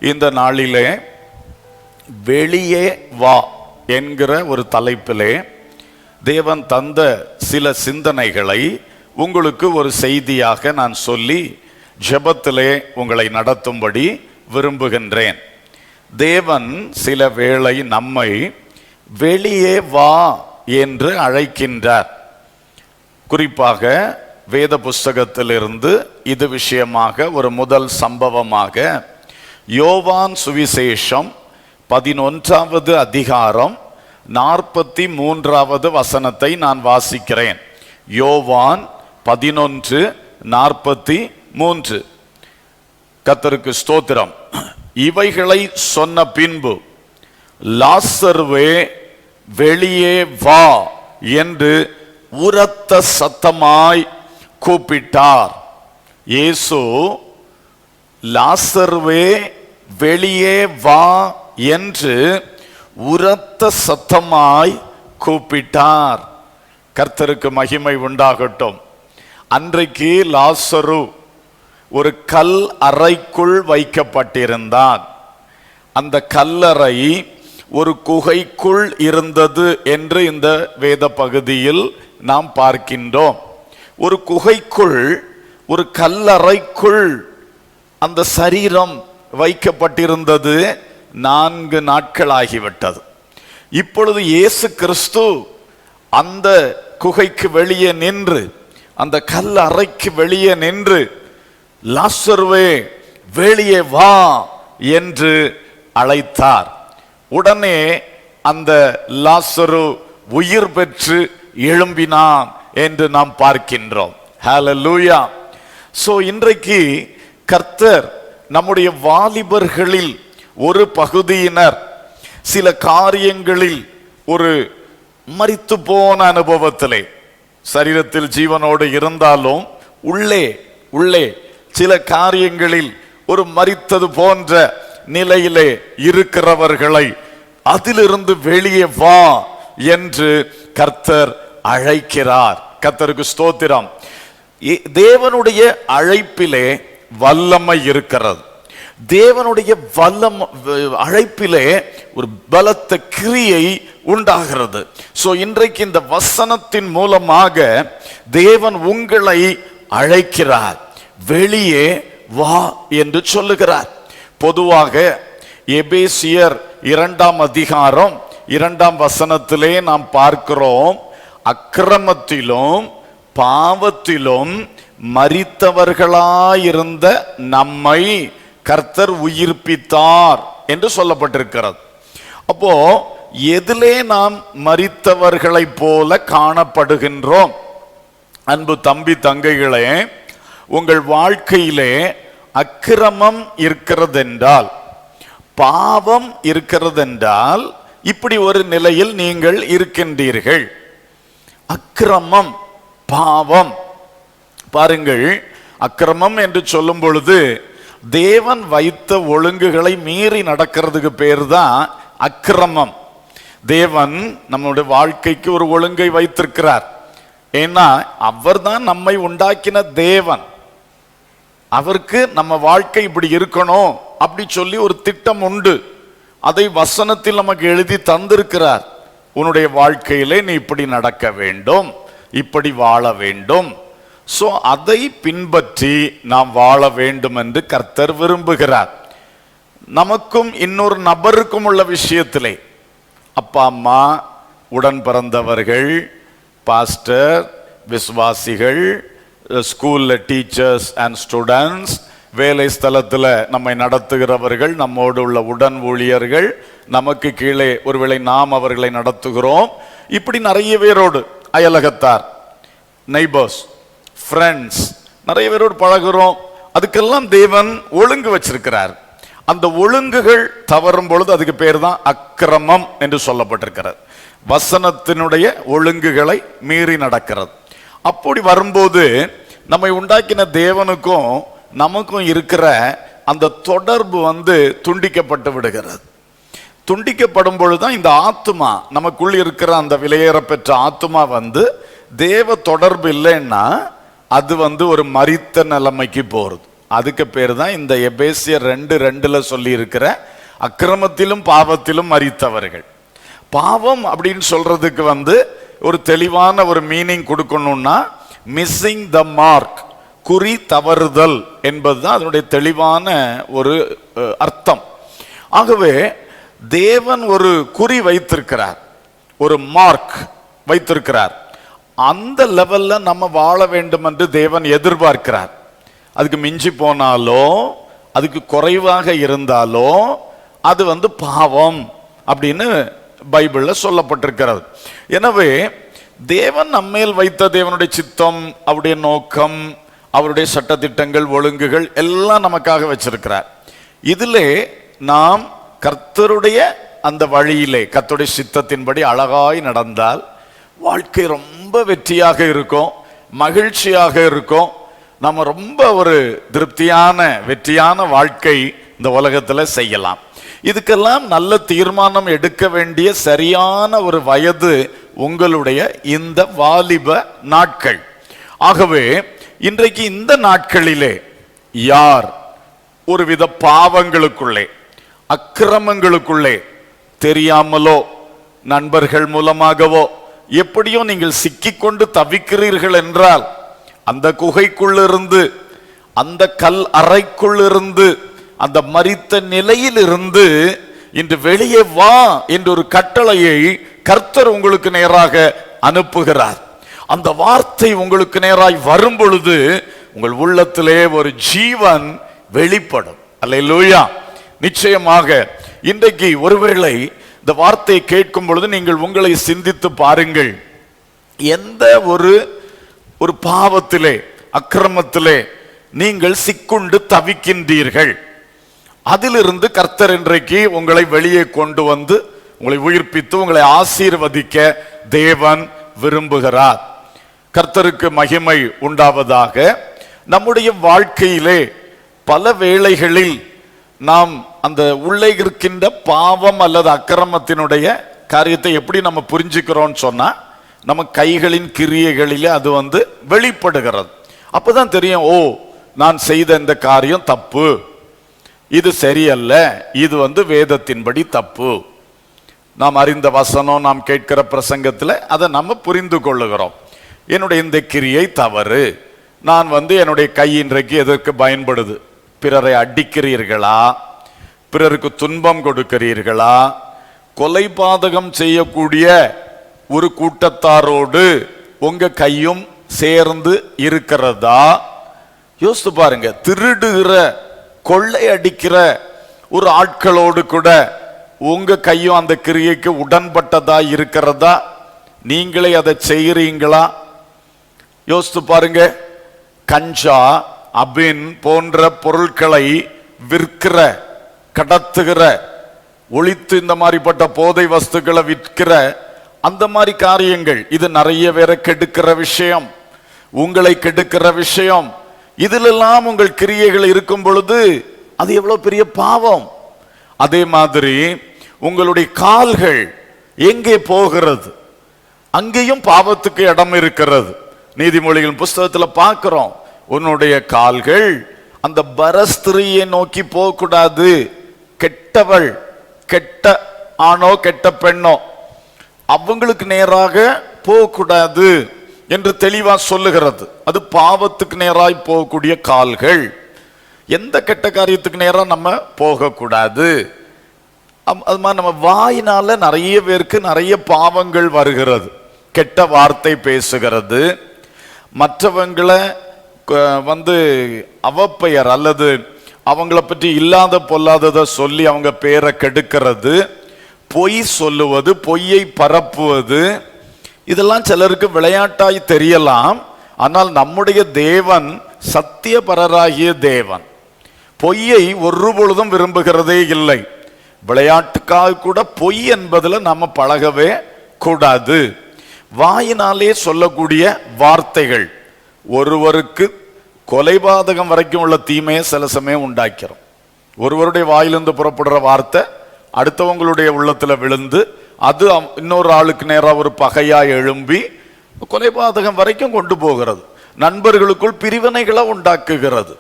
இந்த நாளிலே வெளியே வா என்கிற ஒரு தலைப்பிலே தேவன் தந்த சில சிந்தனைகளை உங்களுக்கு ஒரு செய்தியாக நான் சொல்லி ஜெபத்திலே உங்களை நடத்தும்படி விரும்புகின்றேன். தேவன் சில வேளை நம்மை வெளியே வா என்று அழைக்கின்றார். குறிப்பாக வேத புஸ்தகத்திலிருந்து இது விஷயமாக ஒரு முதல் சம்பவமாக யோவான் சுவிசேஷம் 11வது அதிகாரம் 43வது வசனத்தை நான் வாசிக்கிறேன். யோவான் 11:43. கர்த்தருக்கு ஸ்தோத்திரம். இவைகளை சொன்ன பின்பு லாசருவே வெளியே வா என்று உரத்த சத்தமாய் கூப்பிட்டார். இயேசு லாசருவே வெளியே வா என்று உரத்த சத்தமாய் கூப்பிட்டார். கர்த்தருக்கு மகிமை உண்டாகட்டும். அன்றைக்கு லாசரு ஒரு கல் அறைக்குள் வைக்கப்பட்டிருந்தான். அந்த கல்லறை ஒரு குகைக்குள் இருந்தது என்று இந்த வேத பகுதியில் நாம் பார்க்கின்றோம். ஒரு குகைக்குள், ஒரு கல்லறைக்குள் அந்த சரீரம் வைக்கப்பட்டிருந்தது. 4 நாட்கள் ஆகிவிட்டது. இப்பொழுது இயேசு கிறிஸ்து அந்த குகைக்கு வெளியே நின்று, அந்த கல் அறைக்கு வெளியே நின்று, லாசருவே வெளியே வா என்று அழைத்தார். உடனே அந்த லாசரு உயிர் பெற்று எழும்பினான் என்று நாம் பார்க்கின்றோம். ஹல்லேலூயா. சோ இன்றைக்கு கர்த்தர் நம்முடைய வாலிபர்களில் ஒரு பகுதியினர் சில காரியங்களில் ஒரு மரித்து போன அனுபவத்திலே, சரீரத்தில் ஜீவனோடு இருந்தாலும் உள்ளே சில காரியங்களில் ஒரு மரித்தது போன்ற நிலையிலே இருக்கிறவர்களை அதிலிருந்து வெளியே வா என்று கர்த்தர் அழைக்கிறார். கர்த்தருக்கு ஸ்தோத்திரம். தேவனுடைய அழைப்பிலே வல்லமை இருக்கிறது. தேவனுடைய அழைப்பிலே ஒரு பலத்த கிரியை உண்டாகிறது. சோ இன்றைக்கு இந்த வசனத்தின் மூலமாக தேவன் உங்களை அழைக்கிறார். வெளியே வா என்று சொல்லுகிறார். பொதுவாக எபேசியர் 2ஆம் அதிகாரம் 2ஆம் வசனத்திலே நாம் பார்க்கிறோம், அக்கிரமத்திலும் பாவத்திலும் மரித்தவர்களாயிருந்த நம்மை கர்த்தர் உயிர்ப்பித்தார் என்று சொல்லப்பட்டிருக்கிறது. அப்போ எதிலே நாம் மரித்தவர்களை போல காணப்படுகின்றோம்? அன்பு தம்பி தங்கைகளே, உங்கள் வாழ்க்கையிலே அக்கிரமம் இருக்கிறதென்றால், பாவம் இருக்கிறதென்றால், இப்படி ஒரு நிலையில் நீங்கள் இருக்கின்றீர்கள். அக்கிரமம், பாவம். பாருங்கள், அக்கிரமம் என்று சொல்லும் பொழுது தேவன் வைத்த ஒழுங்குகளை மீறி நடக்கிறதுக்கு பேர் தான் அக்கிரமம். தேவன் நம்முடைய வாழ்க்கைக்கு ஒரு ஒழுங்கை வைத்திருக்கிறார். ஏன்னா அவர் தான் நம்மை உண்டாக்கின தேவன். அவருக்கு நம்ம வாழ்க்கை இப்படி இருக்கணும் அப்படி சொல்லி ஒரு திட்டம் உண்டு. அதை வசனத்தில் நமக்கு எழுதி தந்திருக்கிறார். உன்னுடைய வாழ்க்கையிலே நீ இப்படி நடக்க வேண்டும், இப்படி வாழ வேண்டும். சோ அதை பின்பற்றி நாம் வாழ வேண்டும் என்று கர்த்தர் விரும்புகிறார். நமக்கும் இன்னொரு நபருக்கும் உள்ள விஷயத்திலே, அப்பா அம்மா, உடன் பிறந்தவர்கள், பாஸ்டர், விசுவாசிகள், ஸ்கூல்ல டீச்சர்ஸ் அண்ட் ஸ்டூடெண்ட்ஸ், வேலை ஸ்தலத்தில் நம்மை நடத்துகிறவர்கள், நம்மோடு உள்ள உடன் ஊழியர்கள், நமக்கு கீழே ஒருவேளை நாம் அவர்களை நடத்துகிறோம். இப்படி நிறைய பேரோடு, அயலகத்தார், நெய்பர்ஸ், ஃப்ரெண்ட்ஸ், நிறைய பேரோடு பழகுறோம். அதுக்கெல்லாம் தேவன் ஒழுங்கு வச்சிருக்கிறார். அந்த ஒழுங்குகள் தவறும் பொழுது அதுக்கு பேர் தான் அக்கிரமம் என்று சொல்லப்பட்டிருக்கிறது. வசனத்தினுடைய ஒழுங்குகளை மீறி நடக்கிறது. அப்படி வரும்போது நம்மை உண்டாக்கின தேவனுக்கும் நமக்கும் இருக்கிற அந்த தொடர்பு துண்டிக்கப்பட்டு விடுகிறது. துண்டிக்கப்படும் பொழுதுதான் இந்த ஆத்துமா, நமக்குள் இருக்கிற அந்த விலையேற பெற்ற ஆத்துமா தேவ தொடர்பு இல்லைன்னா அது ஒரு மரித்த நிலைமைக்கு போறது. அதுக்கு பேர் தான் இந்த எபேசியர் 2:2 சொல்லி இருக்கிற அக்கிரமத்திலும் பாவத்திலும் மரித்தவர்கள். பாவம் அப்படின்னு சொல்றதுக்கு ஒரு தெளிவான ஒரு மீனிங் கொடுக்கணும்னா மிஸ்ஸிங் த மார்க், குறி தவறுதல் என்பதுதான் அதனுடைய தெளிவான ஒரு அர்த்தம். ஆகவே தேவன் ஒரு குறி வைத்திருக்கிறார், ஒரு மார்க் வைத்திருக்கிறார். அந்த லெவல்ல நம்ம வாழ வேண்டும் என்று தேவன் எதிர்பார்க்கிறார். அதுக்கு மிஞ்சி போனாலோ அதுக்கு குறைவாக இருந்தாலோ அது பாவம் அப்படின்னு பைபிள்ல சொல்லப்பட்டிருக்கிறது. எனவே தேவன் நம்மேல் வைத்த தேவனுடைய சித்தம், அவருடைய நோக்கம், அவருடைய சட்டதிட்டங்கள், ஒழுங்குகள் எல்லாம் நமக்காக வச்சிருக்கிறார். இதிலே நாம் கர்த்தருடைய அந்த வழியிலே கர்த்தருடைய சித்தத்தின்படி அழகாய் நடந்தால் வாழ்க்கை ரொம்ப வெற்றியாக இருக்கும், மகிழ்ச்சியாக இருக்கும். நம்ம ரொம்ப ஒரு திருப்தியான வெற்றியான வாழ்க்கை இந்த உலகத்துல செய்யலாம். இதுக்கெல்லாம் நல்ல தீர்மானம் எடுக்க வேண்டிய சரியான ஒரு வயது உங்களுடைய இந்த வாலிப நாட்கள். ஆகவே இன்றைக்கு இந்த நாட்களிலே யார் ஒருவித பாவங்களுக்குள்ளே, அக்கிரமங்களுக்குள்ளே தெரியாமலோ நண்பர்கள் மூலமாகவோ எப்படியோ நீங்கள் சிக்கிக்கொண்டு தவிக்கிறீர்கள் என்றால், அந்த குகைக்குள்ளிருந்து, அந்த கல் அறைக்குள்ளிருந்து, அந்த மரித்த நிலையில் இருந்து இன்று வெளியே வா என்ற ஒரு கட்டளையை கர்த்தர் உங்களுக்கு நேராக அனுப்புகிறார். அந்த வார்த்தை உங்களுக்கு நேராய் வரும் பொழுது உங்கள் உள்ளத்திலே ஒரு ஜீவன் வெளிப்படும். அல்லேலூயா. நிச்சயமாக இன்றைக்கு ஒருவேளை இந்த வார்த்தையை கேட்கும் பொழுது நீங்கள் உங்களை சிந்தித்து பாருங்கள். எந்த ஒரு பாவத்திலே, அக்கிரமத்திலே நீங்கள் சிக்குண்டு தவிக்கின்றீர்கள், அதிலிருந்து கர்த்தர் இன்றைக்கு உங்களை வெளியே கொண்டு வந்து உங்களை உயிர்ப்பித்து உங்களை ஆசீர்வதிக்க தேவன் விரும்புகிறார். கர்த்தருக்கு மகிமை உண்டாவதாக. நம்முடைய வாழ்க்கையிலே பல வேளைகளில் நாம் அந்த உள்ளே இருக்கின்ற பாவம் அல்லது அக்கிரமத்தினுடைய காரியத்தை எப்படி நம்ம புரிஞ்சுக்கிறோம் சொன்னா, நம்ம கைகளின் கிரியைகளிலே அது வெளிப்படுகிறது. அப்பதான் தெரியும், ஓ நான் செய்த இந்த காரியம் தப்பு, இது சரியல்ல, இது வேதத்தின்படி தப்பு. நாம் அறிந்த வசனம், நாம் கேட்கிற பிரசங்கத்தில் அதை நம்ம புரிந்து கொள்ளுகிறோம். என்னுடைய இந்த கிரியை தவறு, நான் என்னுடைய கை இன்றைக்கு எதற்கு பயன்படுது? பிறரை அடிக்கிறீர்களா? பிறருக்கு துன்பம் கொடுக்கிறீர்களா? கொலை பாதகம் செய்யக்கூடிய ஒரு கூட்டத்தாரோடு உங்க கையும் சேர்ந்து இருக்கிறதா? யோசித்து பாருங்க. திருடுகிற, கொள்ளை அடிக்கிற ஒரு ஆட்களோடு கூட உங்க கையும் அந்த கிரியைக்கு உடன்பட்டதா இருக்கிறதா? நீங்களே அதை செய்கிறீங்களா? யோசித்து பாருங்க. கஞ்சா, அபின் போன்ற பொருட்களை விற்கிற, கடத்துகிற, ஒழித்து இந்த மாதிரிப்பட்ட போதை வஸ்துக்களை விற்கிற அந்த மாதிரி காரியங்கள், இது நிறைய பேரை கெடுக்கிற விஷயம், உங்களை கெடுக்கிற விஷயம். இதிலெல்லாம் உங்கள் கிரியைகள் இருக்கும் பொழுது அது எவ்வளவு பெரிய பாவம். அதே மாதிரி உங்களுடைய கால்கள் எங்கே போகிறது? அங்கேயும் பாவத்துக்கு இடம் இருக்கிறது. நீதிமொழிகள் புஸ்தகத்தில் பார்க்கிறோம், உன்னுடைய கால்கள் அந்த பரஸ்திரியை நோக்கி போகக்கூடாது. கெட்டவள், கெட்ட ஆணோ கெட்ட பெண்ணோ அவங்களுக்கு நேராக போகக்கூடாது என்று தெளிவா சொல்லுகிறது. அது பாவத்துக்கு நேராய் போகக்கூடிய கால்கள். எந்த கெட்ட காரியத்துக்கு நேரம் நம்ம போகக்கூடாது. அது மாதிரி நம்ம வாயினால நிறைய பேருக்கு நிறைய பாவங்கள் வருகிறது. கெட்ட வார்த்தை பேசுகிறது, மற்றவங்களை அவப்பெயர் அல்லது அவங்கள பற்றி இல்லாத பொல்லாததை சொல்லி அவங்க பேரை கெடுக்கிறது, பொய் சொல்லுவது, பொய்யை பரப்புவது, இதெல்லாம் சிலருக்கு விளையாட்டாய் தெரியலாம். ஆனால் நம்முடைய தேவன் சத்தியபரராகிய தேவன். பொய்யை ஒரு பொழுதும் விரும்புகிறதே இல்லை. விளையாட்டுக்காக கூட பொய் என்பதில் நம்ம பழகவே கூடாது. வாயினாலே சொல்லக்கூடிய வார்த்தைகள் ஒருவருக்கு கொலைபாதகம் வரைக்கும் உள்ள தீமையை சில சமயம் உண்டாக்கிறோம். ஒருவருடைய வாயிலிருந்து புறப்படுற வார்த்தை அடுத்தவங்களுடைய உள்ளத்துல விழுந்து அது இன்னொரு ஆளுக்கு நேராக ஒரு பகையா எழும்பி கொலைபாதகம் வரைக்கும் கொண்டு போகிறது. நண்பர்களுக்குள் பிரிவினைகளை உண்டாக்குகிறது.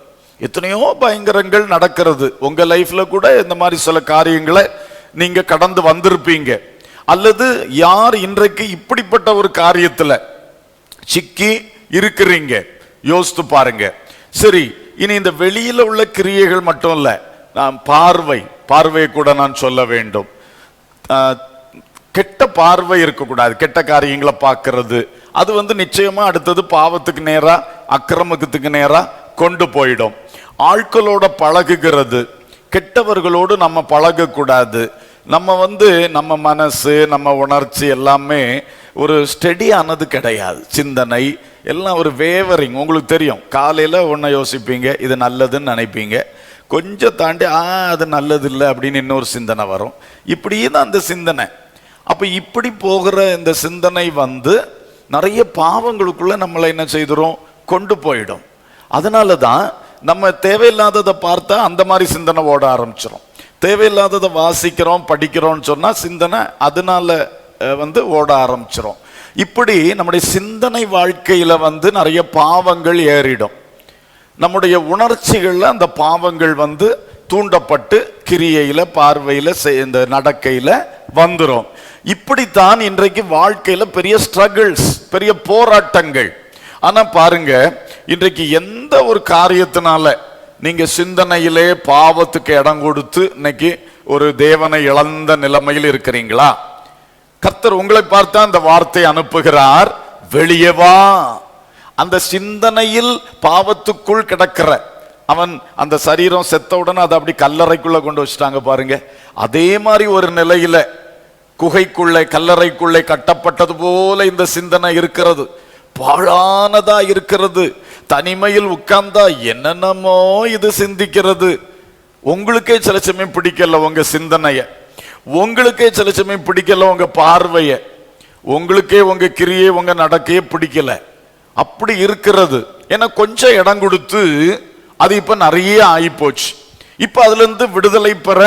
எத்தனையோ பயங்கரங்கள் நடக்கிறது. உங்க லைஃப்ல கூட இந்த மாதிரி சில காரியங்களை நீங்க கடந்து வந்திருப்பீங்க. அல்லது யார் இன்றைக்கு இப்படிப்பட்ட ஒரு காரியத்துல சிக்கி இருக்கிறீங்க, யோசித்து பாருங்க. சரி, இனி இந்த வெளியில உள்ள கிரியைகள் மட்டும் இல்ல, நான் பார்வையை கூட நான் சொல்ல வேண்டும். கெட்ட பார்வை இருக்கக்கூடாது. கெட்ட காரியங்களை பார்க்கறது அது நிச்சயமா அடுத்தது பாவத்துக்கு நேரா, அக்கிரமத்துக்கு நேரா கொண்டு போயிடும். ஆட்களோட பழகுகிறது, கெட்டவர்களோடு நம்ம பழகக்கூடாது. நம்ம நம்ம மனசு, நம்ம உணர்ச்சி எல்லாமே ஒரு ஸ்டெடி ஆனது கிடையாது. சிந்தனை எல்லாம் ஒரு வேவரிங். உங்களுக்கு தெரியும், காலையில ஒன்றை யோசிப்பீங்க, இது நல்லதுன்னு நினைப்பீங்க, கொஞ்சம் தாண்டி அது நல்லது இல்லை அப்படின்னு இன்னொரு சிந்தனை வரும். இப்படியே தான் அந்த சிந்தனை. அப்ப இப்படி போகிற இந்த சிந்தனை நிறைய பாவங்களுக்குள்ள நம்மளை என்ன செய்துரும், கொண்டு போயிடும். அதனால தான் நம்ம தேவையில்லாததை பார்த்தா அந்த மாதிரி சிந்தனை ஓட ஆரம்பிச்சிடும். தேவையில்லாததை வாசிக்கிறோம், படிக்கிறோம்னு சொன்னா சிந்தனை அதனால ஓட ஆரம்பிச்சிடும். இப்படி நம்முடைய சிந்தனை வாழ்க்கையில நிறைய பாவங்கள் ஏறிடும். நம்முடைய உணர்ச்சிகள்ல அந்த பாவங்கள் தூண்டப்பட்டு கிரியையில, பார்வையில, இந்த நடக்கையில வந்துரும். இப்படித்தான் இன்றைக்கு வாழ்க்கையில பெரிய ஸ்ட்ரகிள்ஸ், பெரிய போராட்டங்கள். ஆனா பாருங்க, இன்றைக்கு எந்த ஒரு காரியத்தினால நீங்க சிந்தனையிலே பாவத்துக்கு இடம் கொடுத்து இன்னைக்கு ஒரு தேவனை இழந்த நிலைமையில் இருக்கிறீங்களா? கர்த்தர் உங்களை பார்த்தா அந்த வார்த்தை அனுப்புகிறார், வெளியே வா. அந்த சிந்தனையில் பாவத்துக்குள் கிடக்கிற அவன், அந்த சரீரம் செத்தவுடனே அதை அப்படி கல்லறைக்குள்ள கொண்டு வச்சுட்டாங்க பாருங்க. அதே மாதிரி ஒரு நிலையில குகைக்குள்ளே, கல்லறைக்குள்ளே கட்டப்பட்டது போல இந்த சிந்தனை இருக்கிறது. பாழானதா இருக்கிறது. தனிமையில் உட்கார்ந்தா என்னென்னமோ இது சிந்திக்கிறது. உங்களுக்கே சில சமயம் பிடிக்கல உங்க சிந்தனைய, உங்களுக்கே சில சமயம் பிடிக்கல உங்க பார்வைய, உங்களுக்கே உங்க கிரியை, உங்க நடக்கையே பிடிக்கல. அப்படி இருக்கிறது. ஏன்னா கொஞ்சம் இடம் கொடுத்து அது இப்ப நிறைய ஆகி போச்சு. இப்ப அதுல இருந்து விடுதலை பெற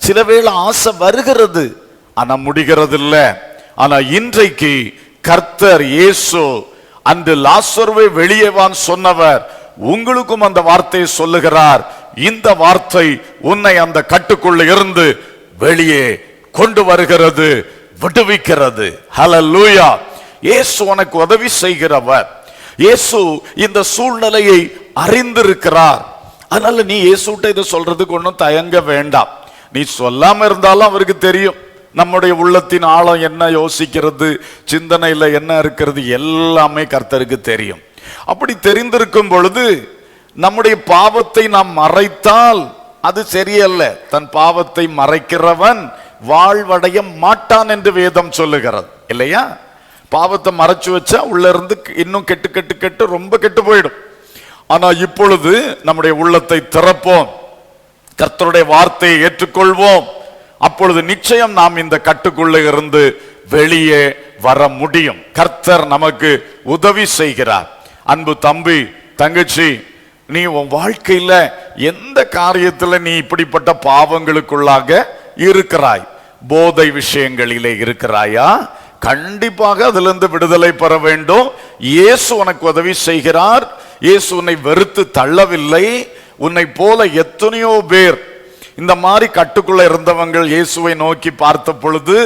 சில வேளை ஆசை வருகிறது, ஆனா முடிகிறது இல்ல. ஆனா இன்றைக்கு கர்த்தர் இயேசு அன்று லாசருவை வெளியே வான்னு சொன்னவர் உங்களுக்கும் அந்த வார்த்தையை சொல்லுகிறார். இந்த வார்த்தை உன்னை அந்த கட்டுக்குள்ள இருந்து வெளியே கொண்டு வருகிறது, விடுவிக்கிறது. ஹல்லேலூயா. இயேசு உனக்கு உதவி செய்கிறவர். இயேசு இந்த சூழ்நிலையை அறிந்திருக்கிறார். அதனால நீ இயேசுட்ட இதை சொல்றதுக்கு ஒன்றும் தயங்க வேண்டாம். நீ சொல்லாம இருந்தாலும் அவருக்கு தெரியும் நம்முடைய உள்ளத்தின் ஆழம் என்ன, யோசிக்கிறது, சிந்தனையில் என்ன இருக்கிறது, எல்லாமே கர்த்தருக்கு தெரியும். அப்படி தெரிந்திருக்கும் பொழுது நம்முடைய பாவத்தை நாம் மறைத்தால் அது சரியல்ல. தன் பாவத்தை மறைக்கிறவன் வாழ்வடைய மாட்டான் என்று வேதம் சொல்லுகிறது இல்லையா? பாவத்தை மறைச்சு வச்சா உள்ள இருந்து இன்னும் கெட்டு கெட்டு கெட்டு ரொம்ப கெட்டு போயிடும். ஆனா இப்பொழுது நம்முடைய உள்ளத்தை திறப்போம், கர்த்தருடைய வார்த்தையை ஏற்றுக்கொள்வோம். அப்பொழுது நிச்சயம் நாம் இந்த கட்டுக்குள்ள இருந்து வெளியே வர முடியும். கர்த்தர் நமக்கு உதவி செய்கிறார். அன்பு தம்பி, தங்கச்சி, நீ உன் வாழ்க்கையில எந்த காரியத்துல நீ இப்படிப்பட்ட பாவங்களுக்குள்ளாக இருக்கிறாய்? போதை விஷயங்களிலே இருக்கிறாயா? கண்டிப்பாக அதிலிருந்து விடுதலை பெற வேண்டும். இயேசு உனக்கு உதவி செய்கிறார். இயேசு உன்னை வெறுத்து தள்ளவில்லை. உன்னை போல எத்தனையோ பேர் இந்த மாதிரி கட்டுக்குள்ள இருந்தவங்கள் இயேசுவை நோக்கி பார்த்த பொழுது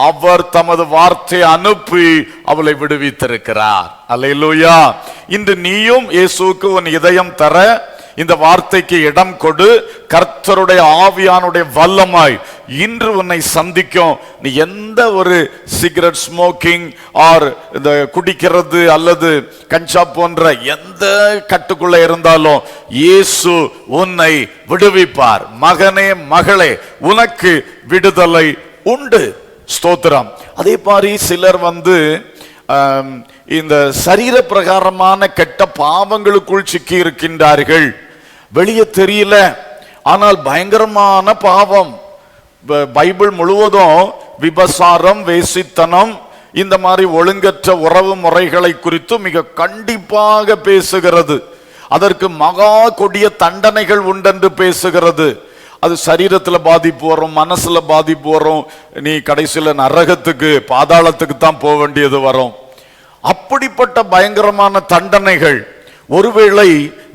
அவர் தமது வார்த்தையை அனுப்பி அவளை விடுவித்திருக்கிறார். அல்லேலூயா. இன்று நீயும் இயேசுவுக்கு உன் இதயம் தர, இந்த வார்த்தைக்கு இடம் கொடு. கர்த்தருடைய ஆவியானுடைய வல்லமாய் இன்று உன்னை சந்திக்கும். நீ எந்த ஒரு சிகரெட் ஸ்மோக்கிங் ஆர் இந்த குடிக்கிறது அல்லது கஞ்சா போன்ற எந்த கட்டுக்குள்ள இருந்தாலும் இயேசு உன்னை விடுவிப்பார். மகனே, மகளே, உனக்கு விடுதலை உண்டு. ஸ்தோத்திரம். அதே மாதிரி சிலர் இந்த சரீர பிரகாரமான கெட்ட பாவங்களுக்குள் சிக்கி இருக்கின்றார்கள். வெளியே தெரியல, ஆனால் பயங்கரமான பாவம். பைபிள் முழுவதும் விபசாரம், வேசித்தனம், இந்த மாதிரி ஒழுங்கற்ற உறவு முறைகளை குறித்து மிக கண்டிப்பாக பேசுகிறது. அதற்கு மகா கொடிய தண்டனைகள் உண்டென்று பேசுகிறது. அது சரீரத்தில் பாதிப்பு வரும், மனசுல பாதிப்பு வரும். நீ கடைசியில் நரகத்துக்கு, பாதாளத்துக்கு தான் போக வேண்டியது வரும். அப்படிப்பட்ட பயங்கரமான தண்டனைகள் ஒருவேளை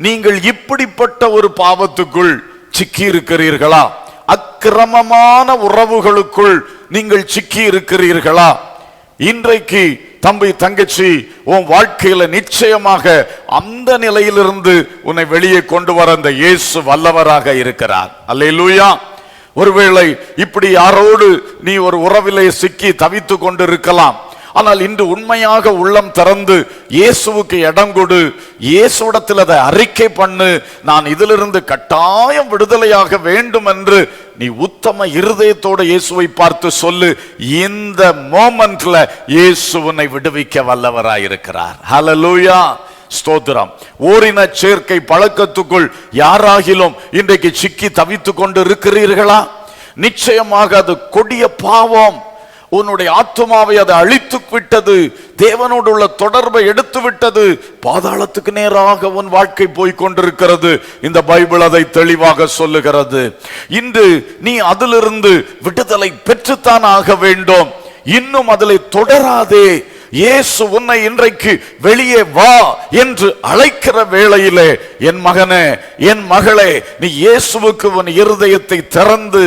நீங்கள் இப்படிப்பட்ட ஒரு பாவத்துக்குள் சிக்கி இருக்கிறீர்களா? அக்கிரமமான உறவுகளுக்குள் நீங்கள் சிக்கி இருக்கிறீர்களா? இன்றைக்கு தம்பி தங்கச்சி, உன் வாழ்க்கையில நிச்சயமாக அந்த நிலையிலிருந்து உன்னை வெளியே கொண்டு வர அந்த இயேசு வல்லவராக இருக்கிறார். அல்லேலூயா. ஒருவேளை இப்படி யாரோடு நீ ஒரு உறவிலே சிக்கி தவித்து கொண்டு இருக்கலாம். ஆனால் இன்று உண்மையாக உள்ளம் திறந்து இயேசுவுக்கு இடம் கொடு, இயேசுவிடத்தில் அதை அறிக்கை பண்ணு, நான் இதிலிருந்து கட்டாயம் விடுதலையாக வேண்டும் என்று நீ உத்தம இருதயத்தோடு இயேசுவை பார்த்து சொல்லு. இந்த மோமெண்ட்ல இயேசு உன்னை விடுவிக்க வல்லவராயிருக்கிறார். ஹல்லேலூயா, ஸ்தோத்திரம். ஓரின சேர்க்கை பழக்கத்துக்குள் யாராகிலும் இன்றைக்கு சிக்கி தவித்து கொண்டு இருக்கிறீர்களா? நிச்சயமாக அது கொடிய பாவம். உன்னுடைய ஆத்துமாவை அதை அழித்து விட்டது, தேவனோடு உள்ள தொடர்பை எடுத்து விட்டது, பாதாளத்துக்கு நேராக உன் வாழ்க்கை போய் கொண்டிருக்கிறது. இந்த பைபிள் அதை தெளிவாக சொல்லுகிறது. இன்று நீ அதிலிருந்து விடுதலை பெற்றுத்தான் ஆக வேண்டும். இன்னும் அதில் தொடராதே. இயேசு உன்னை இன்றைக்கு வெளியே வா என்று அழைக்கிற வேளையிலே, என் மகனே, என் மகளே, நீ இயேசுவுக்கு உன் இருதயத்தை திறந்து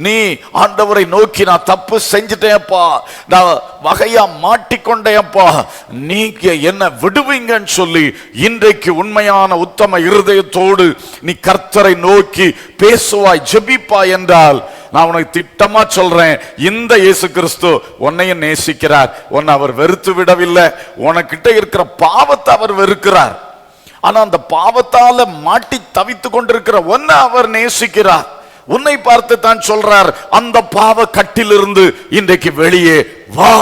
நீ ஆண்டவரை நோக்கி, நான் தப்பு செஞ்சிட்டேன்ப்பா, நான் வகையா மாட்டிக்கொண்டேன்ப்பா, நீங்க என்ன விடுவீங்கன்னு சொல்லி இன்றைக்கு உண்மையான உத்தம இருதயத்தோடு நீ கர்த்தரை நோக்கி பேசுவாய், ஜெபிப்பாய் என்றால், நான் உனக்கு திட்டமா சொல்றேன், இந்த இயேசு கிறிஸ்து உன்னையும் நேசிக்கிறார். உன்னை அவர் வெறுத்து விடவில்லை. உனக்கிட்ட இருக்கிற பாவத்தை அவர் வெறுக்கிறார். ஆனா அந்த பாவத்தால மாட்டி தவித்து கொண்டிருக்கிற உன்னை அவர் நேசிக்கிறார். உன்னை பார்த்து தான் சொல்றார், அந்த பாவ கட்டிலிருந்து இன்றைக்கு வெளியே வா.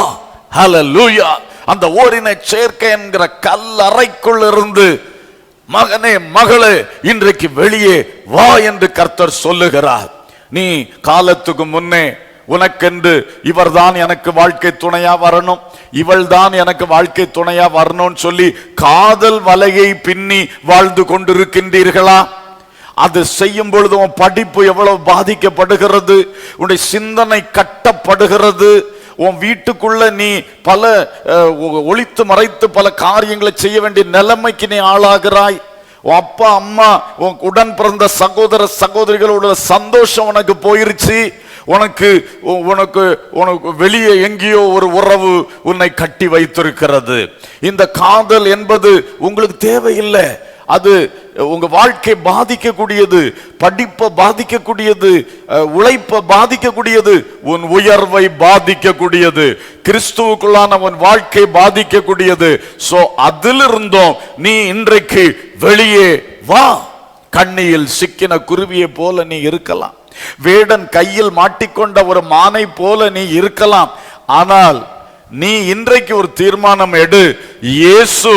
ஹல்லேலூயா. அந்த ஓரின சேர்க்கை என்கிற கல்லறைக்குள் இருந்து மகனே, மகளே, இன்றைக்கு வெளியே வா என்று கர்த்தர் சொல்லுகிறார். நீ காலத்துக்கு முன்னே உனக்கென்று இவர்தான் எனக்கு வாழ்க்கை துணையா வரணும், இவள் தான் எனக்கு வாழ்க்கை துணையா வரணும்னு சொல்லி காதல் வலையை பின்னி வாழ்ந்து கொண்டிருக்கின்றீர்களா? அது செய்யும் பொழுது உன் படிப்பு எவ்வளவு பாதிக்கப்படுகிறது, உன்னுடைய சிந்தனை கட்டப்படுகிறது. உன் வீட்டுக்குள்ள நீ பல ஒளித்து மறைத்து பல காரியங்களை செய்ய வேண்டிய நிலைமைக்கு நீ ஆளாகிறாய். உன் அப்பா அம்மா, உன் உடன் பிறந்த சகோதர சகோதரிகளோட சந்தோஷம் உனக்கு போயிருச்சு. உனக்கு உனக்கு உனக்கு வெளியே எங்கேயோ ஒரு உறவு உன்னை கட்டி வைத்திருக்கிறது. இந்த காதல் என்பது உங்களுக்கு தேவையில்லை. அது உங்க வாழ்க்கை பாதிக்கக்கூடியது, படிப்பை பாதிக்கக்கூடியது, உழைப்பை பாதிக்கக்கூடியது, உன் உயர்வை பாதிக்கக்கூடியது, கிறிஸ்துவுக்குள்ளான உன் வாழ்க்கை பாதிக்கக்கூடியது. சோ அதிலிருந்தும் நீ இன்றைக்கு வெளியே வா. கண்ணியில் சிக்கின குருவியை போல நீ இருக்கலாம், வேடன் கையில் மாட்டிக்கொண்ட ஒரு மானை போல நீ இருக்கலாம். ஆனால் நீ இன்றைக்கு ஒரு தீர்மானம் எடு. இயேசு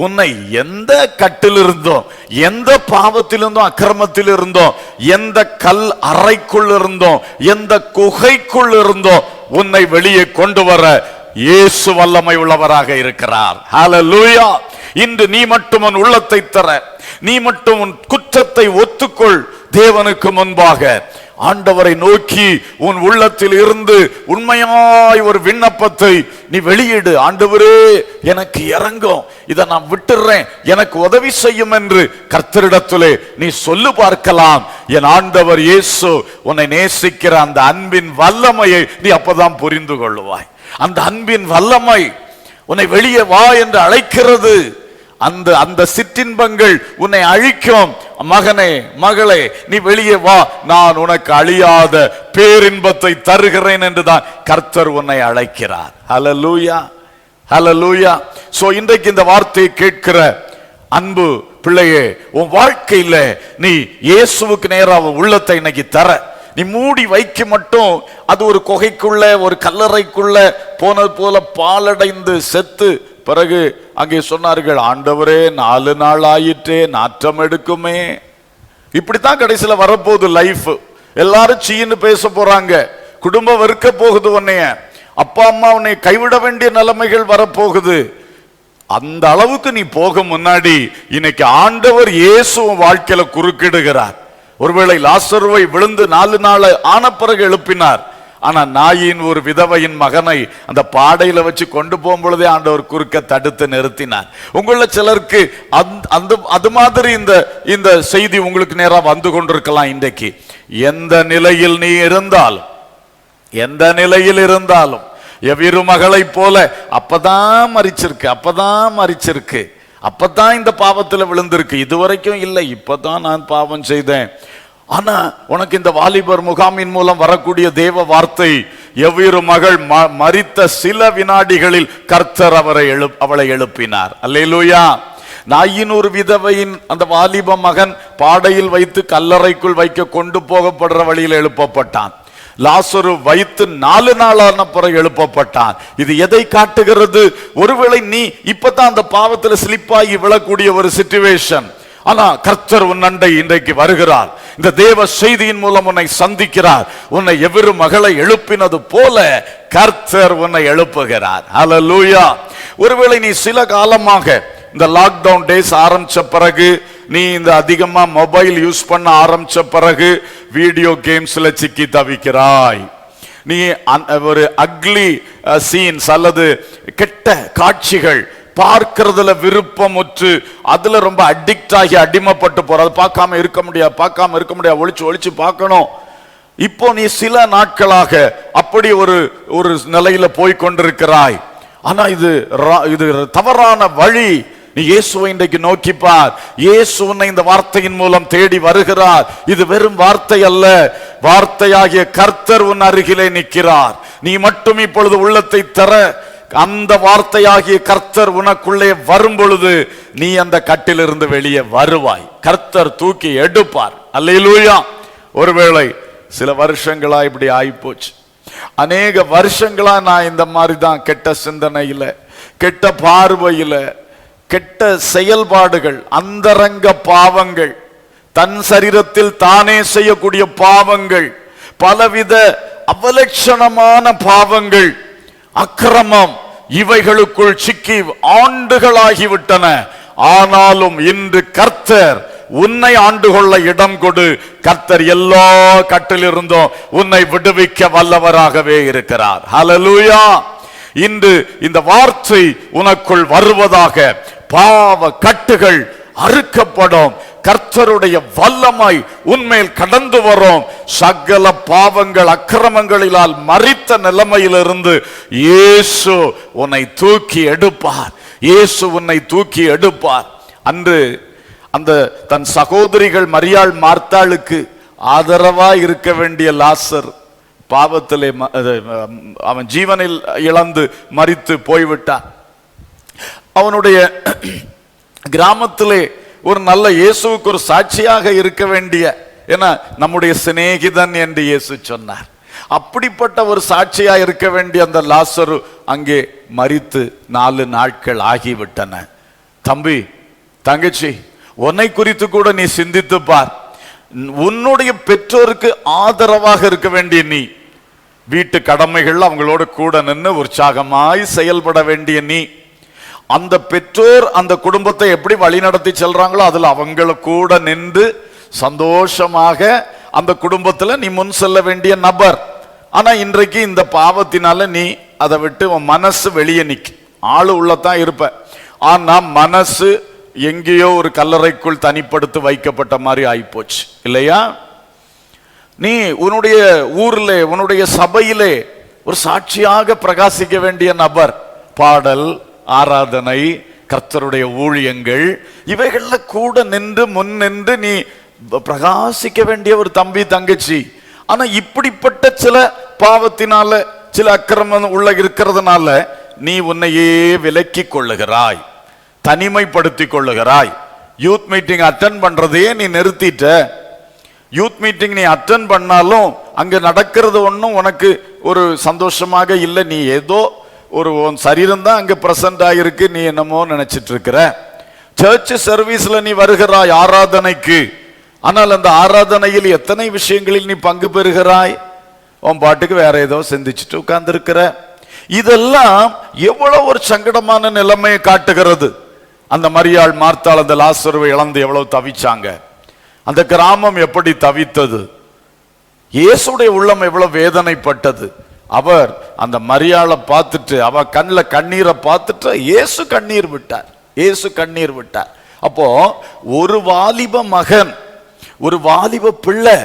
உன்னை எந்த கட்டிலிருந்தோம், எந்த பாவத்திலிருந்தோம், அக்கிரமத்தில் இருந்தோம், எந்த கல் அறைக்குள் இருந்தோம், எந்த குகைக்குள் இருந்தோம், உன்னை வெளியே கொண்டு வர இயேசு வல்லமை உள்ளவராக இருக்கிறார். ஹல்லேலூயா. இன்று நீ மட்டும் உன் உள்ளத்தை தர, நீ மட்டும் உன் குற்றத்தை ஒத்துக்கொள். தேவனுக்கு முன்பாக ஆண்டவரை நோக்கி உன் உள்ளத்தில் இருந்து உண்மையாய் ஒரு விண்ணப்பத்தை நீ வெளியிடு. ஆண்டவரே, எனக்கு இறங்கும், இதை நான் விட்டுறேன், எனக்கு உதவி செய்யும் என்று கர்த்தரிடத்திலே நீ சொல்லு பார்க்கலாம். என் ஆண்டவர் இயேசு உன்னை நேசிக்கிற அந்த அன்பின் வல்லமையை நீ அப்பதான் புரிந்து கொள்ளுவாய். அந்த அன்பின் வல்லமை உன்னை வெளியே வா என்று அழைக்கிறது. அந்த அந்த சிற்றின்பங்கள் உன்னை அழிக்கும். மகனே, மகளே, நீ வெளியே வா, நான் உனக்கு அழியாத பேரின்பத்தை தருகிறேன் என்றுதான் கர்த்தர் உன்னை அழைக்கிறார். ஹல்லேலூயா, ஹல்லேலூயா. சோ இன்றைக்கு இந்த வார்த்தையை கேட்கிற அன்பு பிள்ளையே, உன் வாழ்க்கையில நீ இயேசுவுக்கு நேராக உள்ளத்தை இன்னைக்கு தர. நீ மூடி வைக்க மட்டும் அது ஒரு குகைக்குள்ள, ஒரு கல்லறைக்குள்ள போனது போல பாலடைந்து செத்து பிறகு அங்கே சொன்னார்கள், ஆண்டவரே 4 நாள் ஆயிற்றே, நாற்றம் எடுக்குமே. இப்படித்தான் கடைசியில வரப்போகுது லைஃப். எல்லாரும் சீன்னு பேச போறாங்க, குடும்பம் வெறுக்க போகுது, உன்னைய அப்பா அம்மா உன்னை கைவிட வேண்டிய நிலைமைகள் வரப்போகுது. அந்த அளவுக்கு நீ போக முன்னாடி இன்னைக்கு ஆண்டவர் இயேசு வாழ்க்கையில குறுக்கிடுகிறார். ஒருவேளை லாசருவை விழுந்து 4 நாள் ஆன பிறகு எழுப்பினார். ஆனா நாயின் ஒரு விதவையின் மகனை அந்த பாடையில வச்சு கொண்டு போகும் பொழுதே ஆண்டவர் குறுக்க தடுத்து நிறுத்தினார். உங்கள சிலருக்கு அது மாதிரி இந்த செய்தி உங்களுக்கு நேரா வந்து கொண்டிருக்கலாம். இன்றைக்கு எந்த நிலையில் நீ இருந்தாலும், எந்த நிலையில் இருந்தாலும், எவ்விரு மகளை போல அப்பதான் மரிச்சிருக்கு, அப்பதான் இந்த பாவத்துல விழுந்திருக்கு, இதுவரைக்கும் இல்லை, இப்பதான் நான் பாவம் செய்தேன். ஆனா உனக்கு இந்த வாலிபர் முகாமின் மூலம் வரக்கூடிய தேவ வார்த்தை, எவ்விரு மகள் மரித்த சில வினாடிகளில் கர்த்தர் அவளை எழுப்பினார். அல்லேலூயா. நாயின் ஒரு விதவையின் அந்த வாலிப மகன் பாடையில் வைத்து கல்லறைக்குள் வைக்க கொண்டு போகப்படுற வழியில் எழுப்பப்பட்டான். லாசரு வைத்து 4 நாளான பிறகு எழுப்பப்பட்டான். இது எதை காட்டுகிறது? ஒருவேளை நீ இப்பதான் அந்த பாவத்துல ஸ்லிப்பாகி விழக்கூடிய ஒரு சிச்சுவேஷன். ஆனா கர்த்தர் உன் அண்டை இன்றைக்கு வருகிறார். இந்த தேவ செய்தியின் மூலம் உன்னை சந்திக்கிறார். உன்னை எவ்விரு மகளை எழுப்பினது போல கர்த்தர் உன்னை எழுப்புகிறார். ஹல்லேலூயா. ஒருவேளை நீ சில காலமாக இந்த லாக்டவுன் டேஸ் ஆரம்பிச்ச பிறகு, நீ இந்த அதிகமா மொபைல் யூஸ் பண்ண ஆரம்பிச்ச பிறகு வீடியோ கேம்ஸ்ல சிக்கி தவிக்கிறாய். நீ ஒரு அக்லி சீன்ஸ் அல்லது கெட்ட காட்சிகள் பார்க்கிறதுல விருப்பமுற்று அதுல ரொம்ப அடிக்ட் ஆகி அடிமைப்பட்டு போற. அதை பார்க்காம இருக்க முடியாது, ஒளிச்சு பார்க்கணும். இப்போ நீ சில நாட்களாக அப்படி ஒரு நிலையில போய் கொண்டிருக்கிறாய். ஆனா இது தவறான வழி. நீ இயேசுவை இன்றைக்கு நோக்கிப்பார். இயேசு உன்னை இந்த வார்த்தையின் மூலம் தேடி வருகிறார். இது வெறும் வார்த்தை அல்ல, வார்த்தையாகிய கர்த்தர் உன் அருகிலே நிற்கிறார். நீ மட்டும் இப்பொழுது உள்ளத்தை தர, அந்த வார்த்தையாகிய கர்த்தர் உனக்குள்ளே வரும் பொழுது நீ அந்த கட்டிலிருந்து வெளியே வருவாய். கர்த்தர் தூக்கி எடுப்பார். அல்லேலூயா. ஒருவேளை சில வருஷங்களா இப்படி ஆயிப்போச்சு. அநேக வருஷங்களா நான் இந்த மாதிரி தான் கெட்ட சிந்தனையில, கெட்ட பார்வையில, கெட்ட செயல்பாடுகள், அந்தரங்க பாவங்கள், தன் சரீரத்தில் தானே செய்யக்கூடிய பாவங்கள், பலவித அவலட்சணமான பாவங்கள், அக்கிரமம், இவைகளுக்குள் சிக்கி ஆண்டுகளாகிவிட்டன. ஆனாலும் இன்று கர்த்தர் உன்னை ஆண்டுகொள்ள இடம் கொடு. கர்த்தர் எல்லா கட்டிலிருந்தும் உன்னை விடுவிக்க வல்லவராகவே இருக்கிறார். ஹல்லேலூயா. இன்று இந்த வார்த்தை உனக்குள் வருவதாக. பாவ கட்டுகள் அறுக்கப்படும். கர்த்தருடைய வல்லமை உன்மேல் கடந்து வரும். சகல பாவங்கள் அக்கிரமங்களிலால் மரித்த நிலைமையிலிருந்து இயேசு உன்னை தூக்கி எடுப்பார். இயேசு உன்னை தூக்கி எடுப்பார். அன்று அந்த தன் சகோதரிகள் மரியாள் மார்த்தாளுக்கு ஆதரவா இருக்க வேண்டிய லாசர் பாவத்திலே அவன் ஜீவனில் இழந்து மரித்து போய்விட்டான். அவனுடைய கிராமத்திலே ஒரு நல்ல இயேசுவுக்கு ஒரு சாட்சியாக இருக்க வேண்டிய, ஏன்னா நம்முடைய சிநேகிதன் என்று இயேசு சொன்னார், அப்படிப்பட்ட ஒரு சாட்சியா இருக்க வேண்டிய அந்த லாசரு அங்கே மரித்து 4 நாட்கள் ஆகிவிட்டன. தம்பி, தங்கச்சி, உன்னை குறித்து கூட நீ சிந்தித்து பார். உன்னுடைய பெற்றோருக்கு ஆதரவாக இருக்க வேண்டிய நீ, வீட்டு கடமைகள் அவங்களோட கூட நின்று உற்சாகமாய் செயல்பட வேண்டிய நீ, அந்த பெற்றோர் அந்த குடும்பத்தை எப்படி வழி நடத்தி செல்றாங்களோ அதுல அவங்கள கூட நின்று சந்தோஷமாக அந்த குடும்பத்துல நீ முன் செல்ல வேண்டிய நபர். ஆனா இன்றைக்கு இந்த பாவத்தினால நீ அதை விட்டு உன் மனசு வெளியே நிக்க, ஆளு உள்ளதான் இருப்ப, ஆனா மனசு எங்கேயோ ஒரு கல்லறைக்குள் தனிப்படுத்தி வைக்கப்பட்ட மாதிரி ஆயிப்போச்சு இல்லையா? நீ உன்னுடைய ஊர்ல, உன்னுடைய சபையிலே ஒரு சாட்சியாக பிரகாசிக்க வேண்டிய நபர். பாடல், ஆராதனை, கர்த்தருடைய ஊழியங்கள், இவைகள்ல கூட நின்று முன் நின்று நீ பிரகாசிக்க வேண்டிய ஒரு தம்பி, தங்கச்சி. ஆனா இப்படிப்பட்ட சில பாவத்தினால, சில அக்கிரமம் உள்ள இருக்கிறதுனால நீ உன்னையே விலக்கி கொள்ளுகிறாய், தனிமைப்படுத்திக் கொள்ளுகிறாய். யூத் மீட்டிங் அட்டென்ட் பண்றதையே நீ நிறுத்திட்ட. யூத் மீட்டிங் நீ அட்டென்ட் பண்ணாலும் அங்க நடக்கிறது ஒன்றும் உனக்கு ஒரு சந்தோஷமாக இல்லை. நீ ஏதோ ஒரு சரீரம் தான் அங்க பிரசன்ட் ஆகிருக்கு, நீ என்னமோ நினைச்சிட்டு இருக்கிற. சர்ச் சர்வீஸ்ல நீ வருகிறாய் ஆராதனைக்கு, ஆனால் அந்த ஆராதனையில் எத்தனை விஷயங்களில் நீ பங்கு பெறுகிறாய்? உன் பாட்டுக்கு வேற ஏதோ சிந்திச்சுட்டு உட்கார்ந்து இருக்கிற. இதெல்லாம் எவ்வளவு ஒரு சங்கடமான நிலைமையை காட்டுகிறது. அந்த மரியாள் மார்த்தாள் அந்த லாசருவை இழந்து எவ்வளவு தவிச்சாங்க, அந்த கிராமம் எப்படி தவித்தது. இயேசுடைய உள்ளம் எவ்வளவு வேதனைப்பட்டது. அவர் அந்த மரியாளை பார்த்துட்டு, அவ கண்ணில் கண்ணீரை பார்த்துட்டு இயேசு கண்ணீர் விட்டார். இயேசு கண்ணீர் விட்டார். அப்போ ஒரு வாலிப மகன், ஒரு வாலிப பிள்ளை